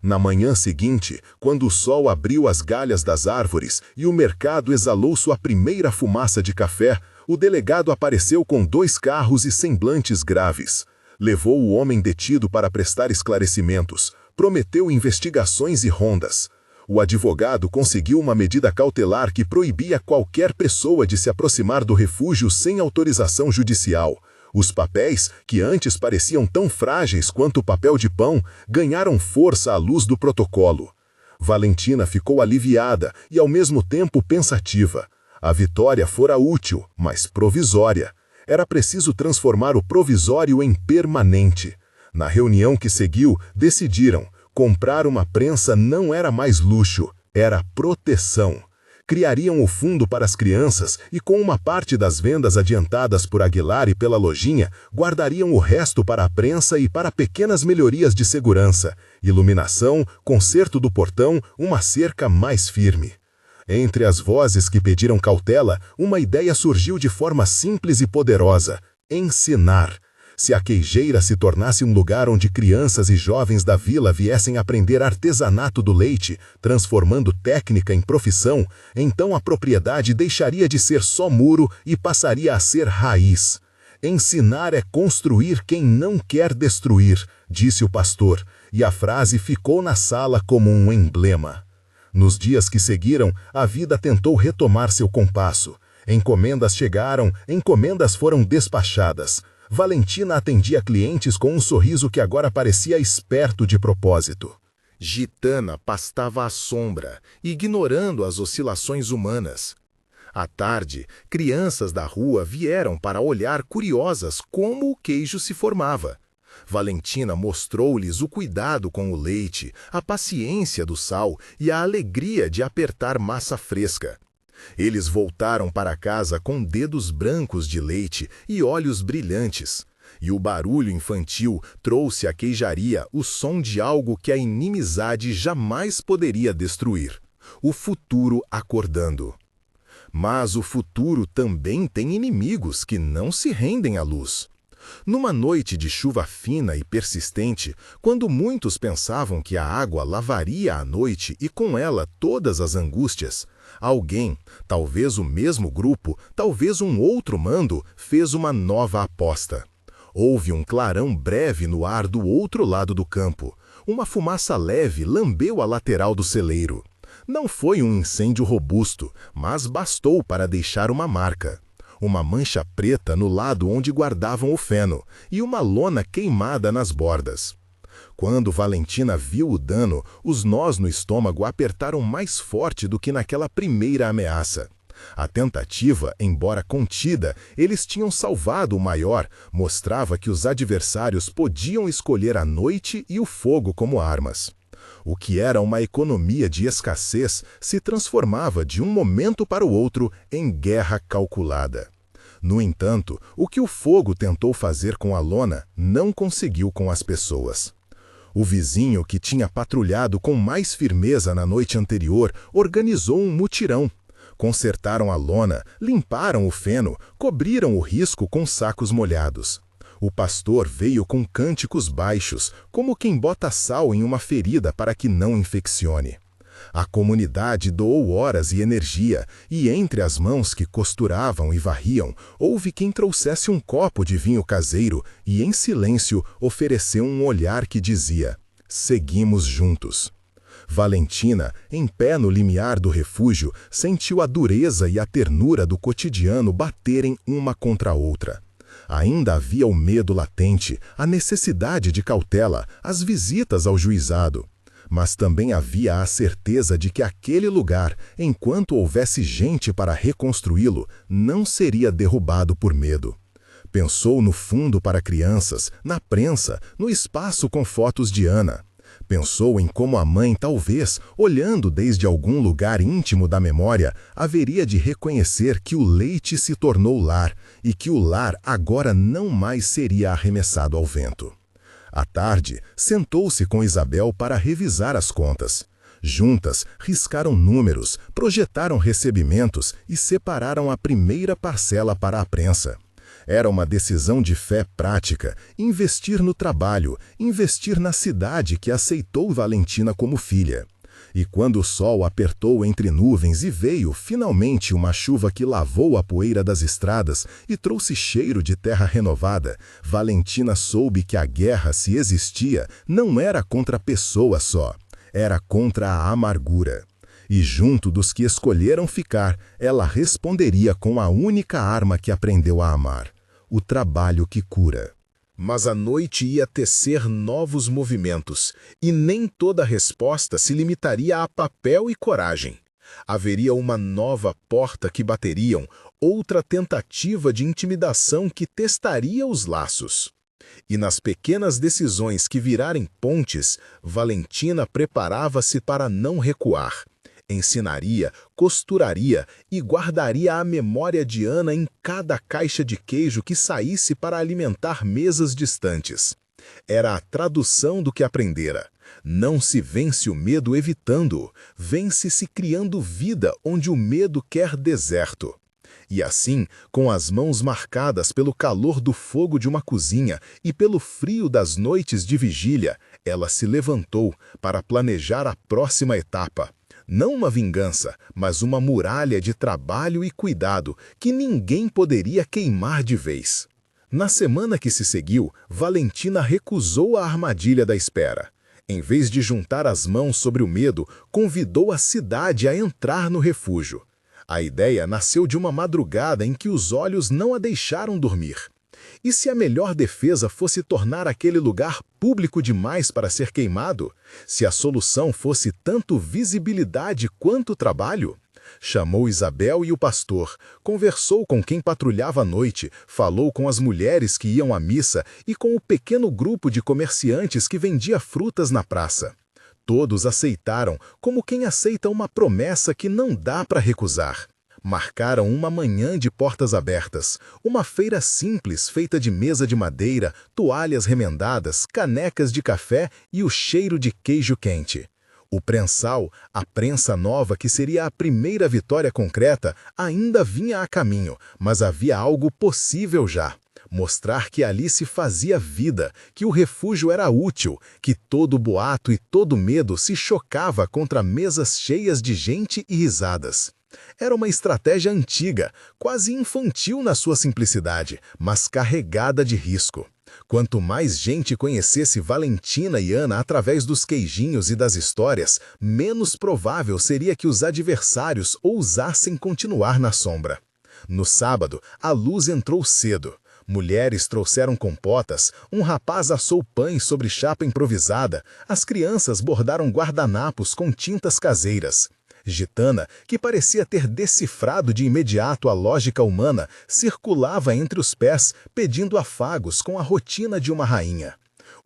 Na manhã seguinte, quando o sol abriu as galhas das árvores e o mercado exalou sua primeira fumaça de café, o delegado apareceu com 2 carros e semblantes graves. Levou o homem detido para prestar esclarecimentos, prometeu investigações e rondas. O advogado conseguiu uma medida cautelar que proibia qualquer pessoa de se aproximar do refúgio sem autorização judicial. Os papéis, que antes pareciam tão frágeis quanto o papel de pão, ganharam força à luz do protocolo. Valentina ficou aliviada e ao mesmo tempo pensativa. A vitória fora útil, mas provisória. Era preciso transformar o provisório em permanente. Na reunião que seguiu, decidiram: comprar uma prensa não era mais luxo, era proteção. criariam o fundo para as crianças e, com uma parte das vendas adiantadas por Aguilar e pela lojinha, guardariam o resto para a prensa e para pequenas melhorias de segurança, iluminação, conserto do portão, uma cerca mais firme. Entre as vozes que pediram cautela, uma ideia surgiu de forma simples e poderosa: ensinar. Se a queijeira se tornasse um lugar onde crianças e jovens da vila viessem aprender artesanato do leite, transformando técnica em profissão, então a propriedade deixaria de ser só muro e passaria a ser raiz. Ensinar é construir quem não quer destruir, disse o pastor, e a frase ficou na sala como um emblema. Nos dias que seguiram, a vida tentou retomar seu compasso. Encomendas chegaram, encomendas foram despachadas. Valentina atendia clientes com um sorriso que agora parecia esperto de propósito. Gitana pastava à sombra, ignorando as oscilações humanas. À tarde, crianças da rua vieram para olhar curiosas como o queijo se formava. Valentina mostrou-lhes o cuidado com o leite, a paciência do sal e a alegria de apertar massa fresca. Eles voltaram para casa com dedos brancos de leite e olhos brilhantes. E o barulho infantil trouxe à queijaria o som de algo que a inimizade jamais poderia destruir: o futuro acordando. Mas o futuro também tem inimigos que não se rendem à luz. Numa noite de chuva fina e persistente, quando muitos pensavam que a água lavaria a noite e com ela todas as angústias, alguém, talvez o mesmo grupo, talvez um outro mando, fez uma nova aposta. Houve um clarão breve no ar do outro lado do campo. Uma fumaça leve lambeu a lateral do celeiro. Não foi um incêndio robusto, mas bastou para deixar uma marca. Uma mancha preta no lado onde guardavam o feno e uma lona queimada nas bordas. Quando Valentina viu o dano, os nós no estômago apertaram mais forte do que naquela primeira ameaça. A tentativa, embora contida, eles tinham salvado o maior, mostrava que os adversários podiam escolher a noite e o fogo como armas. O que era uma economia de escassez se transformava de um momento para o outro em guerra calculada. No entanto, o que o fogo tentou fazer com a lona não conseguiu com as pessoas. O vizinho, que tinha patrulhado com mais firmeza na noite anterior, organizou um mutirão. Consertaram a lona, limparam o feno, cobriram o risco com sacos molhados. O pastor veio com cânticos baixos, como quem bota sal em uma ferida para que não infeccione. A comunidade doou horas e energia, e entre as mãos que costuravam e varriam, houve quem trouxesse um copo de vinho caseiro e, em silêncio, ofereceu um olhar que dizia: seguimos juntos. Valentina, em pé no limiar do refúgio, sentiu a dureza e a ternura do cotidiano baterem uma contra a outra. Ainda havia o medo latente, a necessidade de cautela, as visitas ao juizado. Mas também havia a certeza de que aquele lugar, enquanto houvesse gente para reconstruí-lo, não seria derrubado por medo. Pensou no fundo para crianças, na prensa, no espaço com fotos de Ana. Pensou em como a mãe, talvez, olhando desde algum lugar íntimo da memória, haveria de reconhecer que o leite se tornou lar e que o lar agora não mais seria arremessado ao vento. À tarde, sentou-se com Isabel para revisar as contas. Juntas, riscaram números, projetaram recebimentos e separaram a primeira parcela para a prensa. Era uma decisão de fé prática, investir no trabalho, investir na cidade que aceitou Valentina como filha. E quando o sol apertou entre nuvens e veio, finalmente, uma chuva que lavou a poeira das estradas e trouxe cheiro de terra renovada, Valentina soube que a guerra, se existia, não era contra a pessoa só, era contra a amargura. E junto dos que escolheram ficar, ela responderia com a única arma que aprendeu a amar: o trabalho que cura. Mas a noite ia tecer novos movimentos, e nem toda resposta se limitaria a papel e coragem. Haveria uma nova porta que bateriam, outra tentativa de intimidação que testaria os laços. E nas pequenas decisões que virarem pontes, Valentina preparava-se para não recuar. Ensinaria, costuraria e guardaria a memória de Ana em cada caixa de queijo que saísse para alimentar mesas distantes. Era a tradução do que aprendera. Não se vence o medo evitando-o, vence-se criando vida onde o medo quer deserto. E assim, com as mãos marcadas pelo calor do fogo de uma cozinha e pelo frio das noites de vigília, ela se levantou para planejar a próxima etapa. Não uma vingança, mas uma muralha de trabalho e cuidado que ninguém poderia queimar de vez. Na semana que se seguiu, Valentina recusou a armadilha da espera. Em vez de juntar as mãos sobre o medo, convidou a cidade a entrar no refúgio. A ideia nasceu de uma madrugada em que os olhos não a deixaram dormir. E se a melhor defesa fosse tornar aquele lugar público demais para ser queimado? Se a solução fosse tanto visibilidade quanto trabalho? Chamou Isabel e o pastor, conversou com quem patrulhava à noite, falou com as mulheres que iam à missa e com o pequeno grupo de comerciantes que vendia frutas na praça. Todos aceitaram, como quem aceita uma promessa que não dá para recusar. Marcaram uma manhã de portas abertas, uma feira simples feita de mesa de madeira, toalhas remendadas, canecas de café e o cheiro de queijo quente. O prensal, a prensa nova que seria a primeira vitória concreta, ainda vinha a caminho, mas havia algo possível já. Mostrar que ali se fazia vida, que o refúgio era útil, que todo boato e todo medo se chocava contra mesas cheias de gente e risadas. Era uma estratégia antiga, quase infantil na sua simplicidade, mas carregada de risco. Quanto mais gente conhecesse Valentina e Ana através dos queijinhos e das histórias, menos provável seria que os adversários ousassem continuar na sombra. No sábado, a luz entrou cedo. Mulheres trouxeram compotas, um rapaz assou pães sobre chapa improvisada, as crianças bordaram guardanapos com tintas caseiras. Gitana, que parecia ter decifrado de imediato a lógica humana, circulava entre os pés, pedindo afagos com a rotina de uma rainha.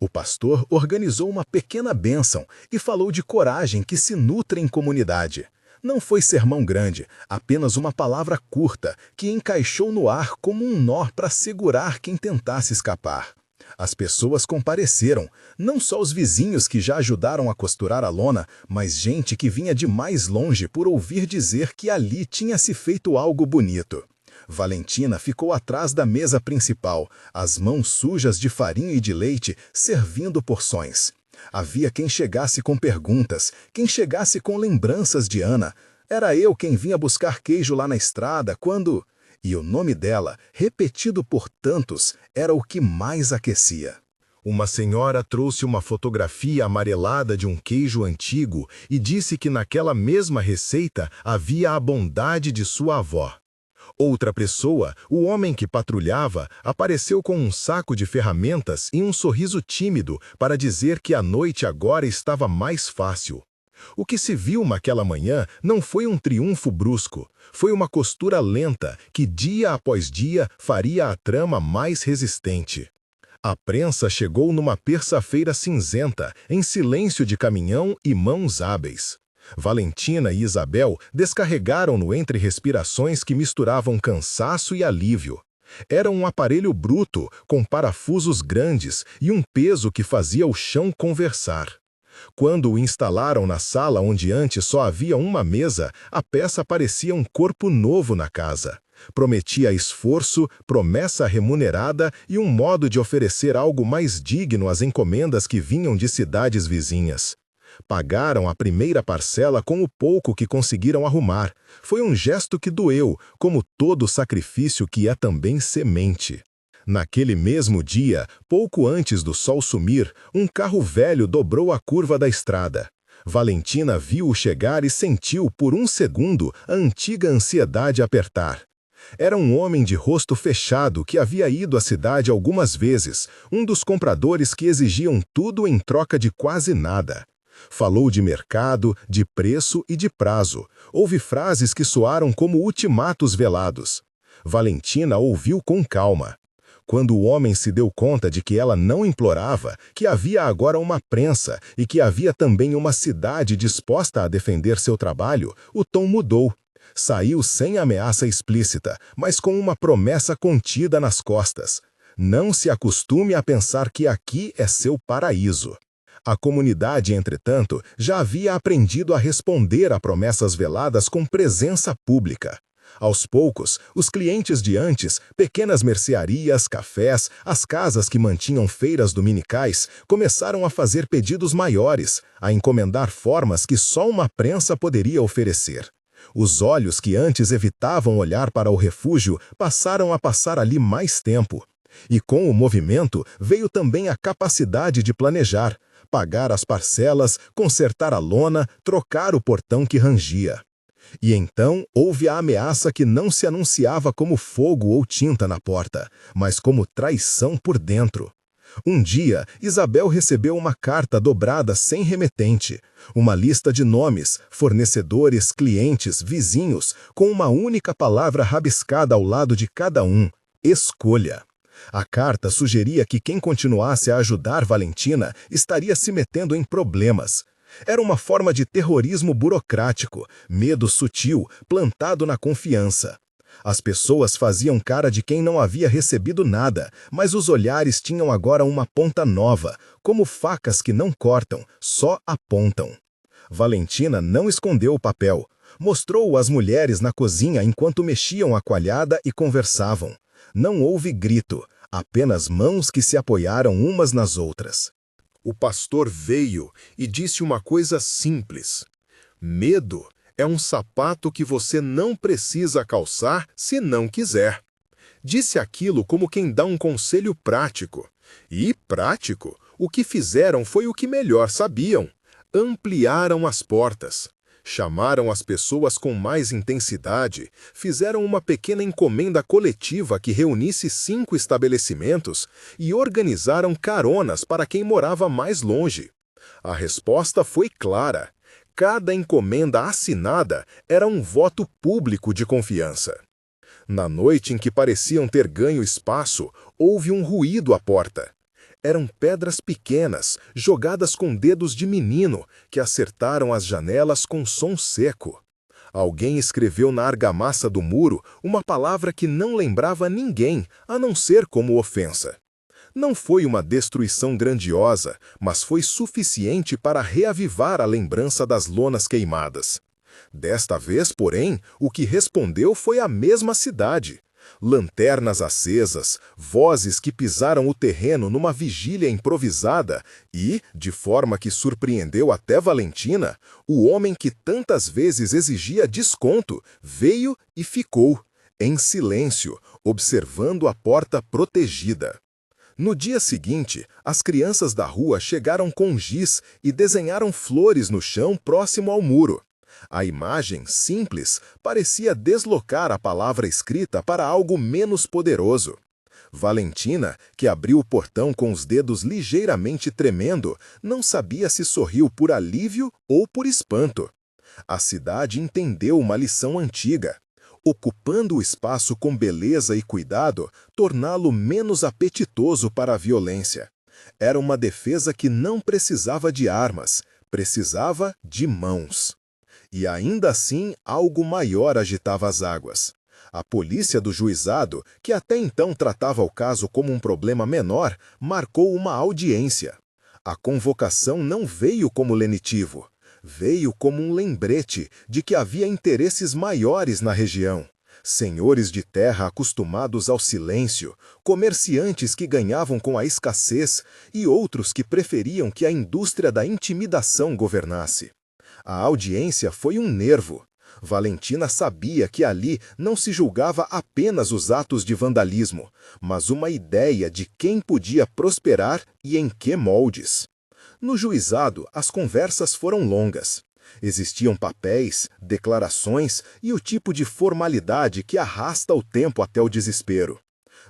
O pastor organizou uma pequena bênção e falou de coragem que se nutre em comunidade. Não foi sermão grande, apenas uma palavra curta, que encaixou no ar como um nó para segurar quem tentasse escapar. As pessoas compareceram, não só os vizinhos que já ajudaram a costurar a lona, mas gente que vinha de mais longe por ouvir dizer que ali tinha se feito algo bonito. Valentina ficou atrás da mesa principal, as mãos sujas de farinha e de leite, servindo porções. Havia quem chegasse com perguntas, quem chegasse com lembranças de Ana. Era eu quem vinha buscar queijo lá na estrada, quando... E o nome dela, repetido por tantos, era o que mais aquecia. Uma senhora trouxe uma fotografia amarelada de um queijo antigo e disse que naquela mesma receita havia a bondade de sua avó. Outra pessoa, o homem que patrulhava, apareceu com um saco de ferramentas e um sorriso tímido para dizer que a noite agora estava mais fácil. O que se viu naquela manhã não foi um triunfo brusco, foi uma costura lenta que dia após dia faria a trama mais resistente. A prensa chegou numa terça-feira cinzenta, em silêncio de caminhão e mãos hábeis. Valentina e Isabel descarregaram-no entre respirações que misturavam cansaço e alívio. Era um aparelho bruto, com parafusos grandes e um peso que fazia o chão conversar. Quando o instalaram na sala onde antes só havia uma mesa, a peça parecia um corpo novo na casa. Prometia esforço, promessa remunerada e um modo de oferecer algo mais digno às encomendas que vinham de cidades vizinhas. Pagaram a primeira parcela com o pouco que conseguiram arrumar. Foi um gesto que doeu, como todo sacrifício que é também semente. Naquele mesmo dia, pouco antes do sol sumir, um carro velho dobrou a curva da estrada. Valentina viu-o chegar e sentiu, por um segundo, a antiga ansiedade apertar. Era um homem de rosto fechado que havia ido à cidade algumas vezes, um dos compradores que exigiam tudo em troca de quase nada. Falou de mercado, de preço e de prazo. Houve frases que soaram como ultimatos velados. Valentina ouviu com calma. Quando o homem se deu conta de que ela não implorava, que havia agora uma prensa e que havia também uma cidade disposta a defender seu trabalho, o tom mudou. Saiu sem ameaça explícita, mas com uma promessa contida nas costas. Não se acostume a pensar que aqui é seu paraíso. A comunidade, entretanto, já havia aprendido a responder a promessas veladas com presença pública. Aos poucos, os clientes de antes, pequenas mercearias, cafés, as casas que mantinham feiras dominicais, começaram a fazer pedidos maiores, a encomendar formas que só uma prensa poderia oferecer. Os olhos que antes evitavam olhar para o refúgio passaram a passar ali mais tempo. E com o movimento veio também a capacidade de planejar, pagar as parcelas, consertar a lona, trocar o portão que rangia. E então houve a ameaça que não se anunciava como fogo ou tinta na porta, mas como traição por dentro. Um dia, Isabel recebeu uma carta dobrada sem remetente, uma lista de nomes, fornecedores, clientes, vizinhos, com uma única palavra rabiscada ao lado de cada um: escolha. A carta sugeria que quem continuasse a ajudar Valentina estaria se metendo em problemas. Era uma forma de terrorismo burocrático, medo sutil, plantado na confiança. As pessoas faziam cara de quem não havia recebido nada, mas os olhares tinham agora uma ponta nova, como facas que não cortam, só apontam. Valentina não escondeu o papel. Mostrou-o às mulheres na cozinha enquanto mexiam a coalhada e conversavam. Não houve grito, apenas mãos que se apoiaram umas nas outras. O pastor veio e disse uma coisa simples: medo é um sapato que você não precisa calçar se não quiser. Disse aquilo como quem dá um conselho prático. E, prático, o que fizeram foi o que melhor sabiam: ampliaram as portas. Chamaram as pessoas com mais intensidade, fizeram uma pequena encomenda coletiva que reunisse 5 estabelecimentos e organizaram caronas para quem morava mais longe. A resposta foi clara. Cada encomenda assinada era um voto público de confiança. Na noite em que pareciam ter ganho espaço, houve um ruído à porta. Eram pedras pequenas, jogadas com dedos de menino, que acertaram as janelas com som seco. Alguém escreveu na argamassa do muro uma palavra que não lembrava ninguém, a não ser como ofensa. Não foi uma destruição grandiosa, mas foi suficiente para reavivar a lembrança das lonas queimadas. Desta vez, porém, o que respondeu foi a mesma cidade. Lanternas acesas, vozes que pisaram o terreno numa vigília improvisada e, de forma que surpreendeu até Valentina, o homem que tantas vezes exigia desconto veio e ficou, em silêncio, observando a porta protegida. No dia seguinte, as crianças da rua chegaram com giz e desenharam flores no chão próximo ao muro. A imagem, simples, parecia deslocar a palavra escrita para algo menos poderoso. Valentina, que abriu o portão com os dedos ligeiramente tremendo, não sabia se sorriu por alívio ou por espanto. A cidade entendeu uma lição antiga. Ocupando o espaço com beleza e cuidado, torná-lo menos apetitoso para a violência. Era uma defesa que não precisava de armas, precisava de mãos. E ainda assim, algo maior agitava as águas. A polícia do juizado, que até então tratava o caso como um problema menor, marcou uma audiência. A convocação não veio como lenitivo. Veio como um lembrete de que havia interesses maiores na região. Senhores de terra acostumados ao silêncio, comerciantes que ganhavam com a escassez e outros que preferiam que a indústria da intimidação governasse. A audiência foi um nervo. Valentina sabia que ali não se julgava apenas os atos de vandalismo, mas uma ideia de quem podia prosperar e em que moldes. No juizado, as conversas foram longas. Existiam papéis, declarações e o tipo de formalidade que arrasta o tempo até o desespero.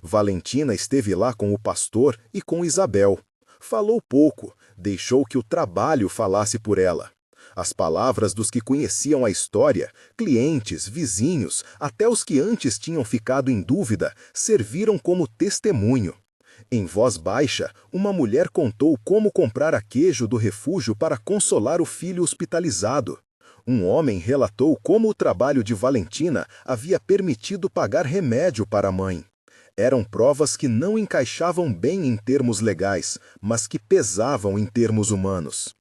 Valentina esteve lá com o pastor e com Isabel. Falou pouco, deixou que o trabalho falasse por ela. As palavras dos que conheciam a história, clientes, vizinhos, até os que antes tinham ficado em dúvida, serviram como testemunho. Em voz baixa, uma mulher contou como comprar queijo do refúgio para consolar o filho hospitalizado. Um homem relatou como o trabalho de Valentina havia permitido pagar remédio para a mãe. Eram provas que não encaixavam bem em termos legais, mas que pesavam em termos humanos.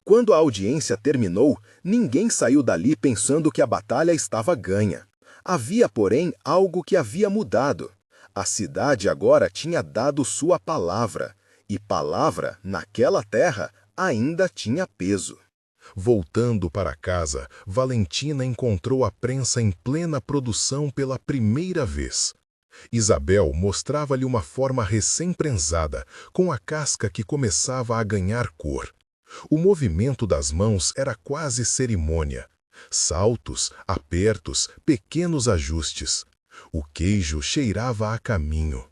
Quando a audiência terminou, ninguém saiu dali pensando que a batalha estava ganha. Havia, porém, algo que havia mudado. A cidade agora tinha dado sua palavra, e palavra, naquela terra, ainda tinha peso. Voltando para casa, Valentina encontrou a prensa em plena produção pela primeira vez. Isabel mostrava-lhe uma forma recém-prensada, com a casca que começava a ganhar cor. O movimento das mãos era quase cerimônia. Saltos, apertos, pequenos ajustes. O queijo cheirava a caminho.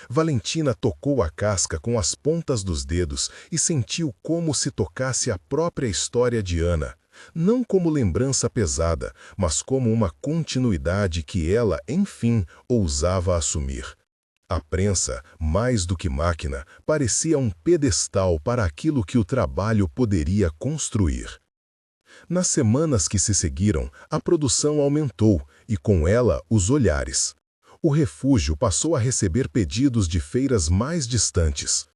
Valentina tocou a casca com as pontas dos dedos e sentiu como se tocasse a própria história de Ana, não como lembrança pesada, mas como uma continuidade que ela, enfim, ousava assumir. A prensa, mais do que máquina, parecia um pedestal para aquilo que o trabalho poderia construir. Nas semanas que se seguiram, a produção aumentou e, com ela, os olhares. O refúgio passou a receber pedidos de feiras mais distantes.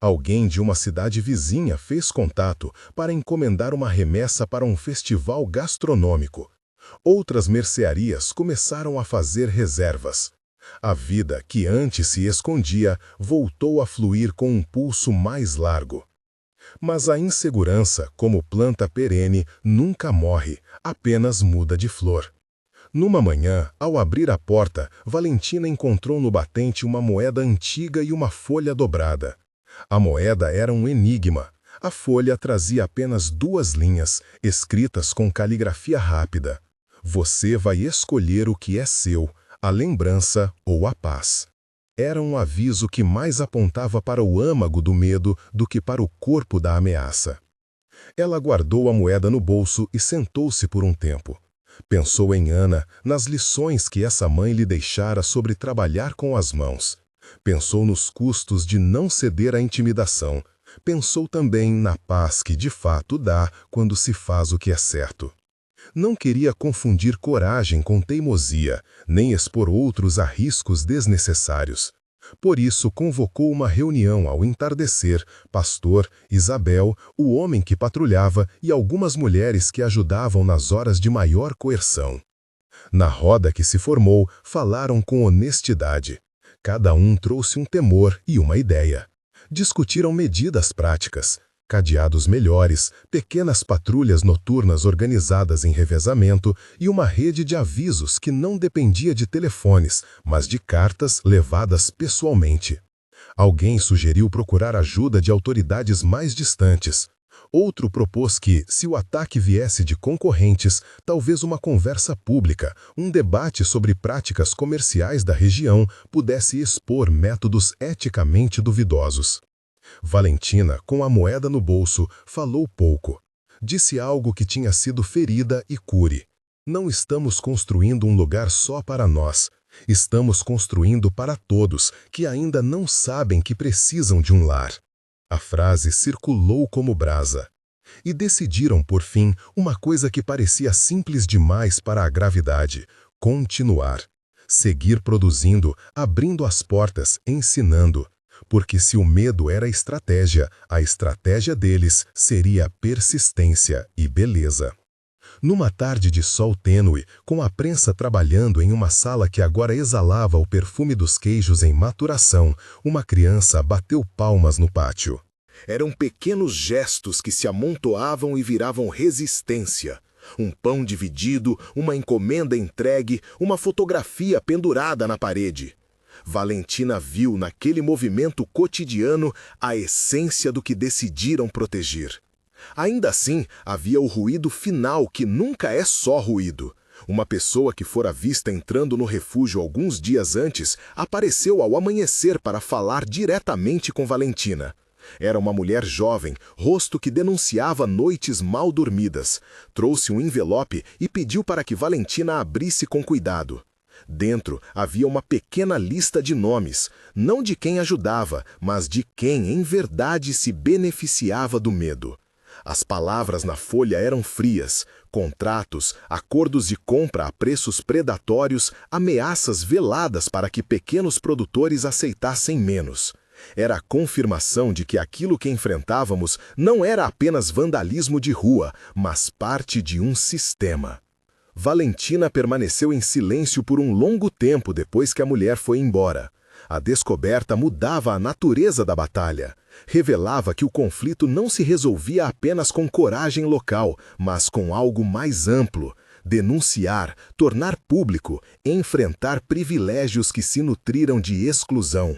Alguém de uma cidade vizinha fez contato para encomendar uma remessa para um festival gastronômico. Outras mercearias começaram a fazer reservas. A vida que antes se escondia voltou a fluir com um pulso mais largo. Mas a insegurança, como planta perene, nunca morre, apenas muda de flor. Numa manhã, ao abrir a porta, Valentina encontrou no batente uma moeda antiga e uma folha dobrada. A moeda era um enigma. A folha trazia apenas 2 linhas, escritas com caligrafia rápida. Você vai escolher o que é seu, a lembrança ou a paz. Era um aviso que mais apontava para o âmago do medo do que para o corpo da ameaça. Ela guardou a moeda no bolso e sentou-se por um tempo. Pensou em Ana, nas lições que essa mãe lhe deixara sobre trabalhar com as mãos. Pensou nos custos de não ceder à intimidação. Pensou também na paz que de fato dá quando se faz o que é certo. Não queria confundir coragem com teimosia, nem expor outros a riscos desnecessários. Por isso convocou uma reunião ao entardecer, Pastor, Isabel, o homem que patrulhava e algumas mulheres que ajudavam nas horas de maior coerção. Na roda que se formou, falaram com honestidade. Cada um trouxe um temor e uma ideia. Discutiram medidas práticas, cadeados melhores, pequenas patrulhas noturnas organizadas em revezamento e uma rede de avisos que não dependia de telefones, mas de cartas levadas pessoalmente. Alguém sugeriu procurar ajuda de autoridades mais distantes. Outro propôs que, se o ataque viesse de concorrentes, talvez uma conversa pública, um debate sobre práticas comerciais da região pudesse expor métodos eticamente duvidosos. Valentina, com a moeda no bolso, falou pouco. Disse algo que tinha sido ferida e cure. Não estamos construindo um lugar só para nós. Estamos construindo para todos que ainda não sabem que precisam de um lar. A frase circulou como brasa. E decidiram, por fim, uma coisa que parecia simples demais para a gravidade: continuar. Seguir produzindo, abrindo as portas, ensinando. Porque se o medo era a estratégia deles seria persistência e beleza. Numa tarde de sol tênue, com a prensa trabalhando em uma sala que agora exalava o perfume dos queijos em maturação, uma criança bateu palmas no pátio. Eram pequenos gestos que se amontoavam e viravam resistência. Um pão dividido, uma encomenda entregue, uma fotografia pendurada na parede. Valentina viu naquele movimento cotidiano a essência do que decidiram proteger. Ainda assim, havia o ruído final que nunca é só ruído. Uma pessoa que fora vista entrando no refúgio alguns dias antes apareceu ao amanhecer para falar diretamente com Valentina. Era uma mulher jovem, rosto que denunciava noites mal dormidas. Trouxe um envelope e pediu para que Valentina abrisse com cuidado. Dentro havia uma pequena lista de nomes, não de quem ajudava, mas de quem em verdade se beneficiava do medo. As palavras na folha eram frias: contratos, acordos de compra a preços predatórios, ameaças veladas para que pequenos produtores aceitassem menos. Era a confirmação de que aquilo que enfrentávamos não era apenas vandalismo de rua, mas parte de um sistema. Valentina permaneceu em silêncio por um longo tempo depois que a mulher foi embora. A descoberta mudava a natureza da batalha. Revelava que o conflito não se resolvia apenas com coragem local, mas com algo mais amplo: denunciar, tornar público, enfrentar privilégios que se nutriram de exclusão.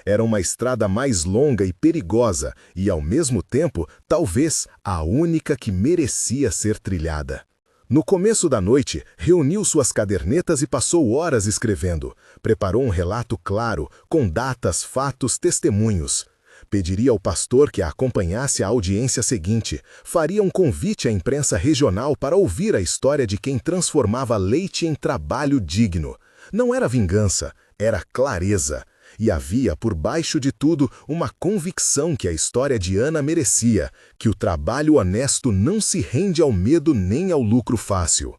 Era uma estrada mais longa e perigosa e, ao mesmo tempo, talvez a única que merecia ser trilhada. No começo da noite, reuniu suas cadernetas e passou horas escrevendo. Preparou um relato claro, com datas, fatos, testemunhos. Pediria ao pastor que a acompanhasse à audiência seguinte. Faria um convite à imprensa regional para ouvir a história de quem transformava leite em trabalho digno. Não era vingança, era clareza. E havia, por baixo de tudo, uma convicção que a história de Ana merecia, que o trabalho honesto não se rende ao medo nem ao lucro fácil.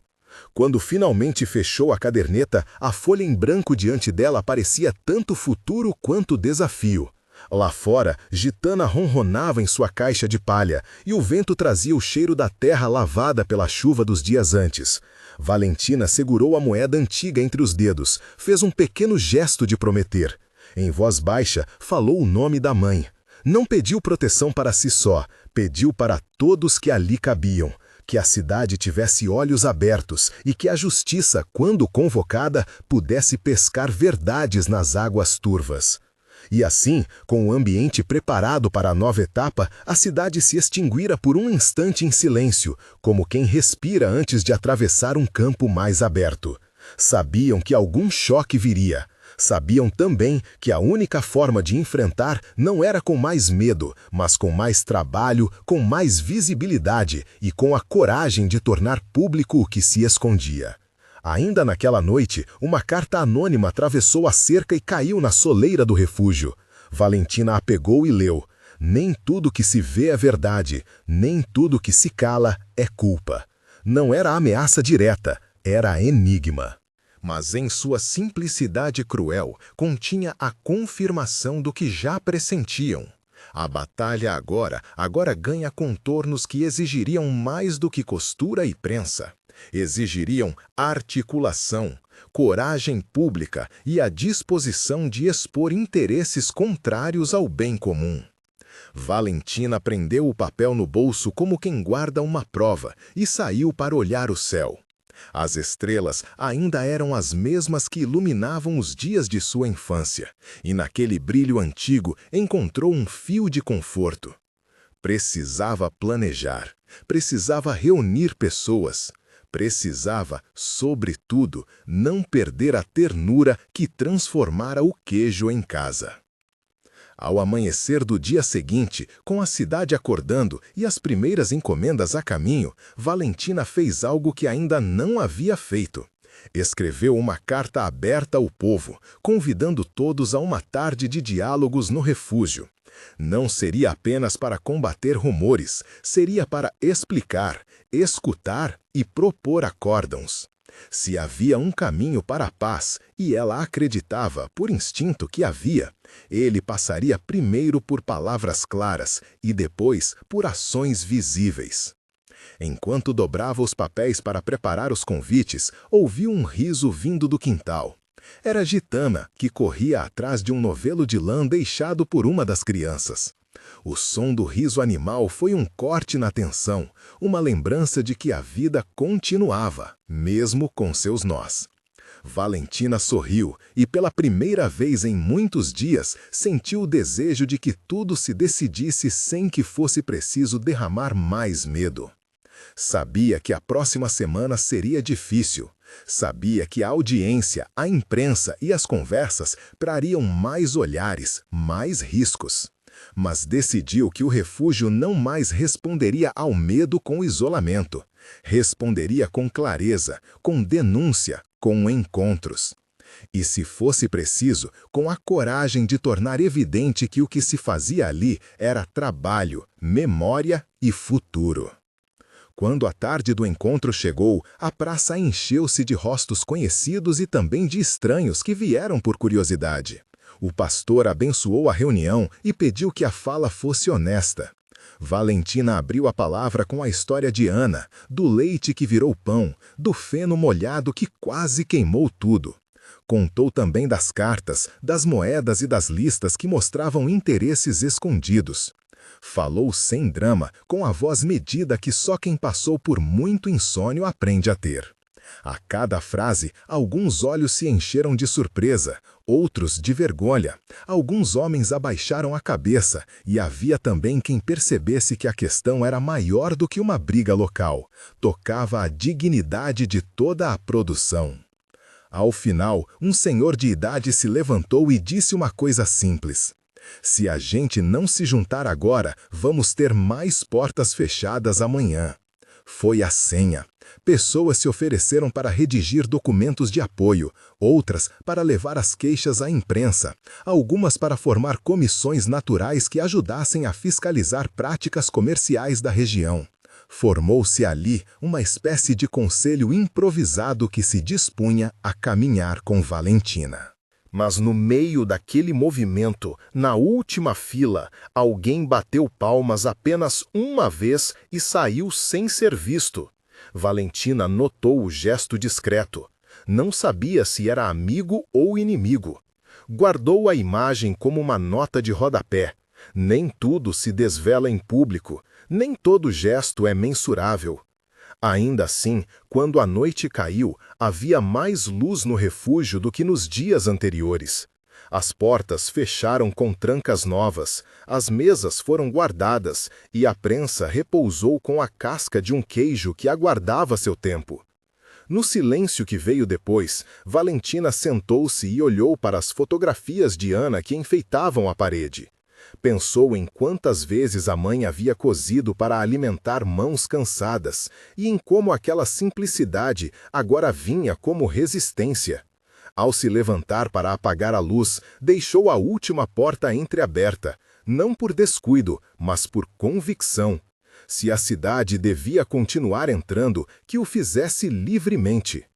Quando finalmente fechou a caderneta, a folha em branco diante dela parecia tanto futuro quanto desafio. Lá fora, Gitana ronronava em sua caixa de palha, e o vento trazia o cheiro da terra lavada pela chuva dos dias antes. Valentina segurou a moeda antiga entre os dedos, fez um pequeno gesto de prometer. Em voz baixa, falou o nome da mãe. Não pediu proteção para si só, pediu para todos que ali cabiam, que a cidade tivesse olhos abertos e que a justiça, quando convocada, pudesse pescar verdades nas águas turvas. E assim, com o ambiente preparado para a nova etapa, a cidade se extinguira por um instante em silêncio, como quem respira antes de atravessar um campo mais aberto. Sabiam que algum choque viria. Sabiam também que a única forma de enfrentar não era com mais medo, mas com mais trabalho, com mais visibilidade e com a coragem de tornar público o que se escondia. Ainda naquela noite, uma carta anônima atravessou a cerca e caiu na soleira do refúgio. Valentina a pegou e leu: nem tudo que se vê é verdade, nem tudo que se cala é culpa. Não era ameaça direta, era enigma. Mas em sua simplicidade cruel, continha a confirmação do que já pressentiam. A batalha agora ganha contornos que exigiriam mais do que costura e prensa. Exigiriam articulação, coragem pública e a disposição de expor interesses contrários ao bem comum. Valentina prendeu o papel no bolso como quem guarda uma prova e saiu para olhar o céu. As estrelas ainda eram as mesmas que iluminavam os dias de sua infância, e naquele brilho antigo encontrou um fio de conforto. Precisava planejar, precisava reunir pessoas, precisava, sobretudo, não perder a ternura que transformara o queijo em casa. Ao amanhecer do dia seguinte, com a cidade acordando e as primeiras encomendas a caminho, Valentina fez algo que ainda não havia feito. Escreveu uma carta aberta ao povo, convidando todos a uma tarde de diálogos no refúgio. Não seria apenas para combater rumores, seria para explicar, escutar e propor acórdãos. Se havia um caminho para a paz, e ela acreditava, por instinto, que havia, ele passaria primeiro por palavras claras e depois por ações visíveis. Enquanto dobrava os papéis para preparar os convites, ouviu um riso vindo do quintal. Era Gitana, que corria atrás de um novelo de lã deixado por uma das crianças. O som do riso animal foi um corte na tensão, uma lembrança de que a vida continuava, mesmo com seus nós. Valentina sorriu e, pela primeira vez em muitos dias, sentiu o desejo de que tudo se decidisse sem que fosse preciso derramar mais medo. Sabia que a próxima semana seria difícil. Sabia que a audiência, a imprensa e as conversas trariam mais olhares, mais riscos. Mas decidiu que o refúgio não mais responderia ao medo com isolamento. Responderia com clareza, com denúncia, com encontros. E, se fosse preciso, com a coragem de tornar evidente que o que se fazia ali era trabalho, memória e futuro. Quando a tarde do encontro chegou, a praça encheu-se de rostos conhecidos e também de estranhos que vieram por curiosidade. O pastor abençoou a reunião e pediu que a fala fosse honesta. Valentina abriu a palavra com a história de Ana, do leite que virou pão, do feno molhado que quase queimou tudo. Contou também das cartas, das moedas e das listas que mostravam interesses escondidos. Falou sem drama, com a voz medida que só quem passou por muito insônia aprende a ter. A cada frase, alguns olhos se encheram de surpresa, outros de vergonha. Alguns homens abaixaram a cabeça e havia também quem percebesse que a questão era maior do que uma briga local. Tocava a dignidade de toda a produção. Ao final, um senhor de idade se levantou e disse uma coisa simples. Se a gente não se juntar agora, vamos ter mais portas fechadas amanhã. Foi a senha. Pessoas se ofereceram para redigir documentos de apoio, outras para levar as queixas à imprensa, algumas para formar comissões naturais que ajudassem a fiscalizar práticas comerciais da região. Formou-se ali uma espécie de conselho improvisado que se dispunha a caminhar com Valentina. Mas no meio daquele movimento, na última fila, alguém bateu palmas apenas uma vez e saiu sem ser visto. Valentina notou o gesto discreto. Não sabia se era amigo ou inimigo. Guardou a imagem como uma nota de rodapé. Nem tudo se desvela em público, nem todo gesto é mensurável. Ainda assim, quando a noite caiu, havia mais luz no refúgio do que nos dias anteriores. As portas fecharam com trancas novas, as mesas foram guardadas e a prensa repousou com a casca de um queijo que aguardava seu tempo. No silêncio que veio depois, Valentina sentou-se e olhou para as fotografias de Ana que enfeitavam a parede. Pensou em quantas vezes a mãe havia cozido para alimentar mãos cansadas e em como aquela simplicidade agora vinha como resistência. Ao se levantar para apagar a luz, deixou a última porta entreaberta, não por descuido, mas por convicção. Se a cidade devia continuar entrando, que o fizesse livremente.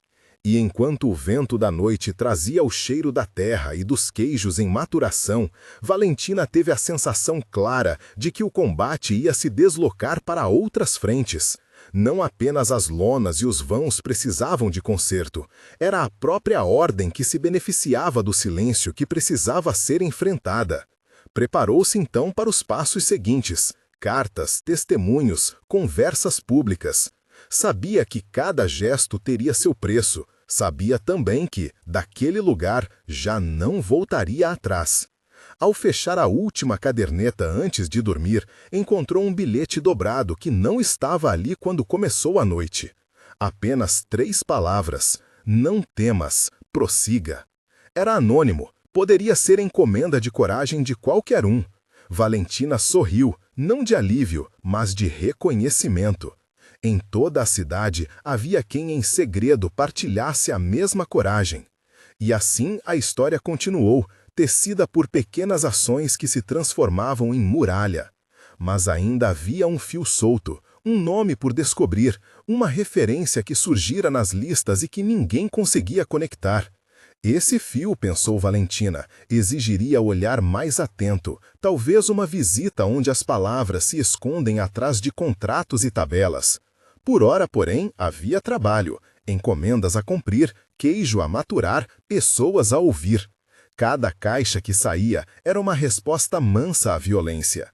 E enquanto o vento da noite trazia o cheiro da terra e dos queijos em maturação, Valentina teve a sensação clara de que o combate ia se deslocar para outras frentes. Não apenas as lonas e os vãos precisavam de conserto, era a própria ordem que se beneficiava do silêncio que precisava ser enfrentada. Preparou-se então para os passos seguintes: cartas, testemunhos, conversas públicas. Sabia que cada gesto teria seu preço. Sabia também que, daquele lugar, já não voltaria atrás. Ao fechar a última caderneta antes de dormir, encontrou um bilhete dobrado que não estava ali quando começou a noite. Apenas 3 palavras: não temas, prossiga. Era anônimo, poderia ser encomenda de coragem de qualquer um. Valentina sorriu, não de alívio, mas de reconhecimento. Em toda a cidade havia quem em segredo partilhasse a mesma coragem. E assim a história continuou, tecida por pequenas ações que se transformavam em muralha. Mas ainda havia um fio solto, um nome por descobrir, uma referência que surgira nas listas e que ninguém conseguia conectar. Esse fio, pensou Valentina, exigiria olhar mais atento, talvez uma visita onde as palavras se escondem atrás de contratos e tabelas. Por ora, porém, havia trabalho, encomendas a cumprir, queijo a maturar, pessoas a ouvir. Cada caixa que saía era uma resposta mansa à violência.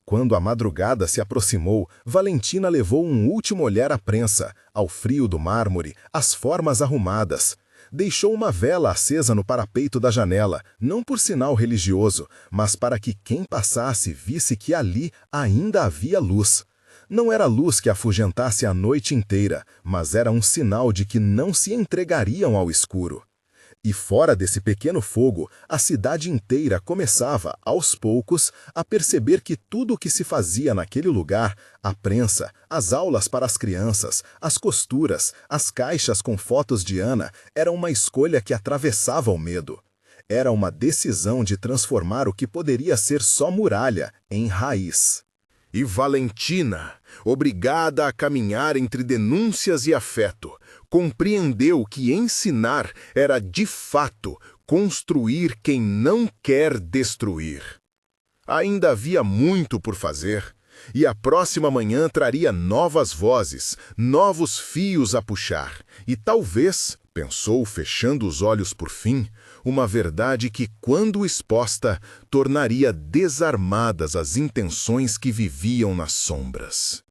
Quando a madrugada se aproximou, Valentina levou um último olhar à prensa, ao frio do mármore, às formas arrumadas. Deixou uma vela acesa no parapeito da janela, não por sinal religioso, mas para que quem passasse visse que ali ainda havia luz. Não era luz que afugentasse a noite inteira, mas era um sinal de que não se entregariam ao escuro. E fora desse pequeno fogo, a cidade inteira começava, aos poucos, a perceber que tudo o que se fazia naquele lugar, a prensa, as aulas para as crianças, as costuras, as caixas com fotos de Ana, era uma escolha que atravessava o medo. Era uma decisão de transformar o que poderia ser só muralha em raiz. E Valentina, obrigada a caminhar entre denúncias e afeto, compreendeu que ensinar era, de fato, construir quem não quer destruir. Ainda havia muito por fazer, e a próxima manhã traria novas vozes, novos fios a puxar, e talvez, pensou fechando os olhos por fim, uma verdade que, quando exposta, tornaria desarmadas as intenções que viviam nas sombras.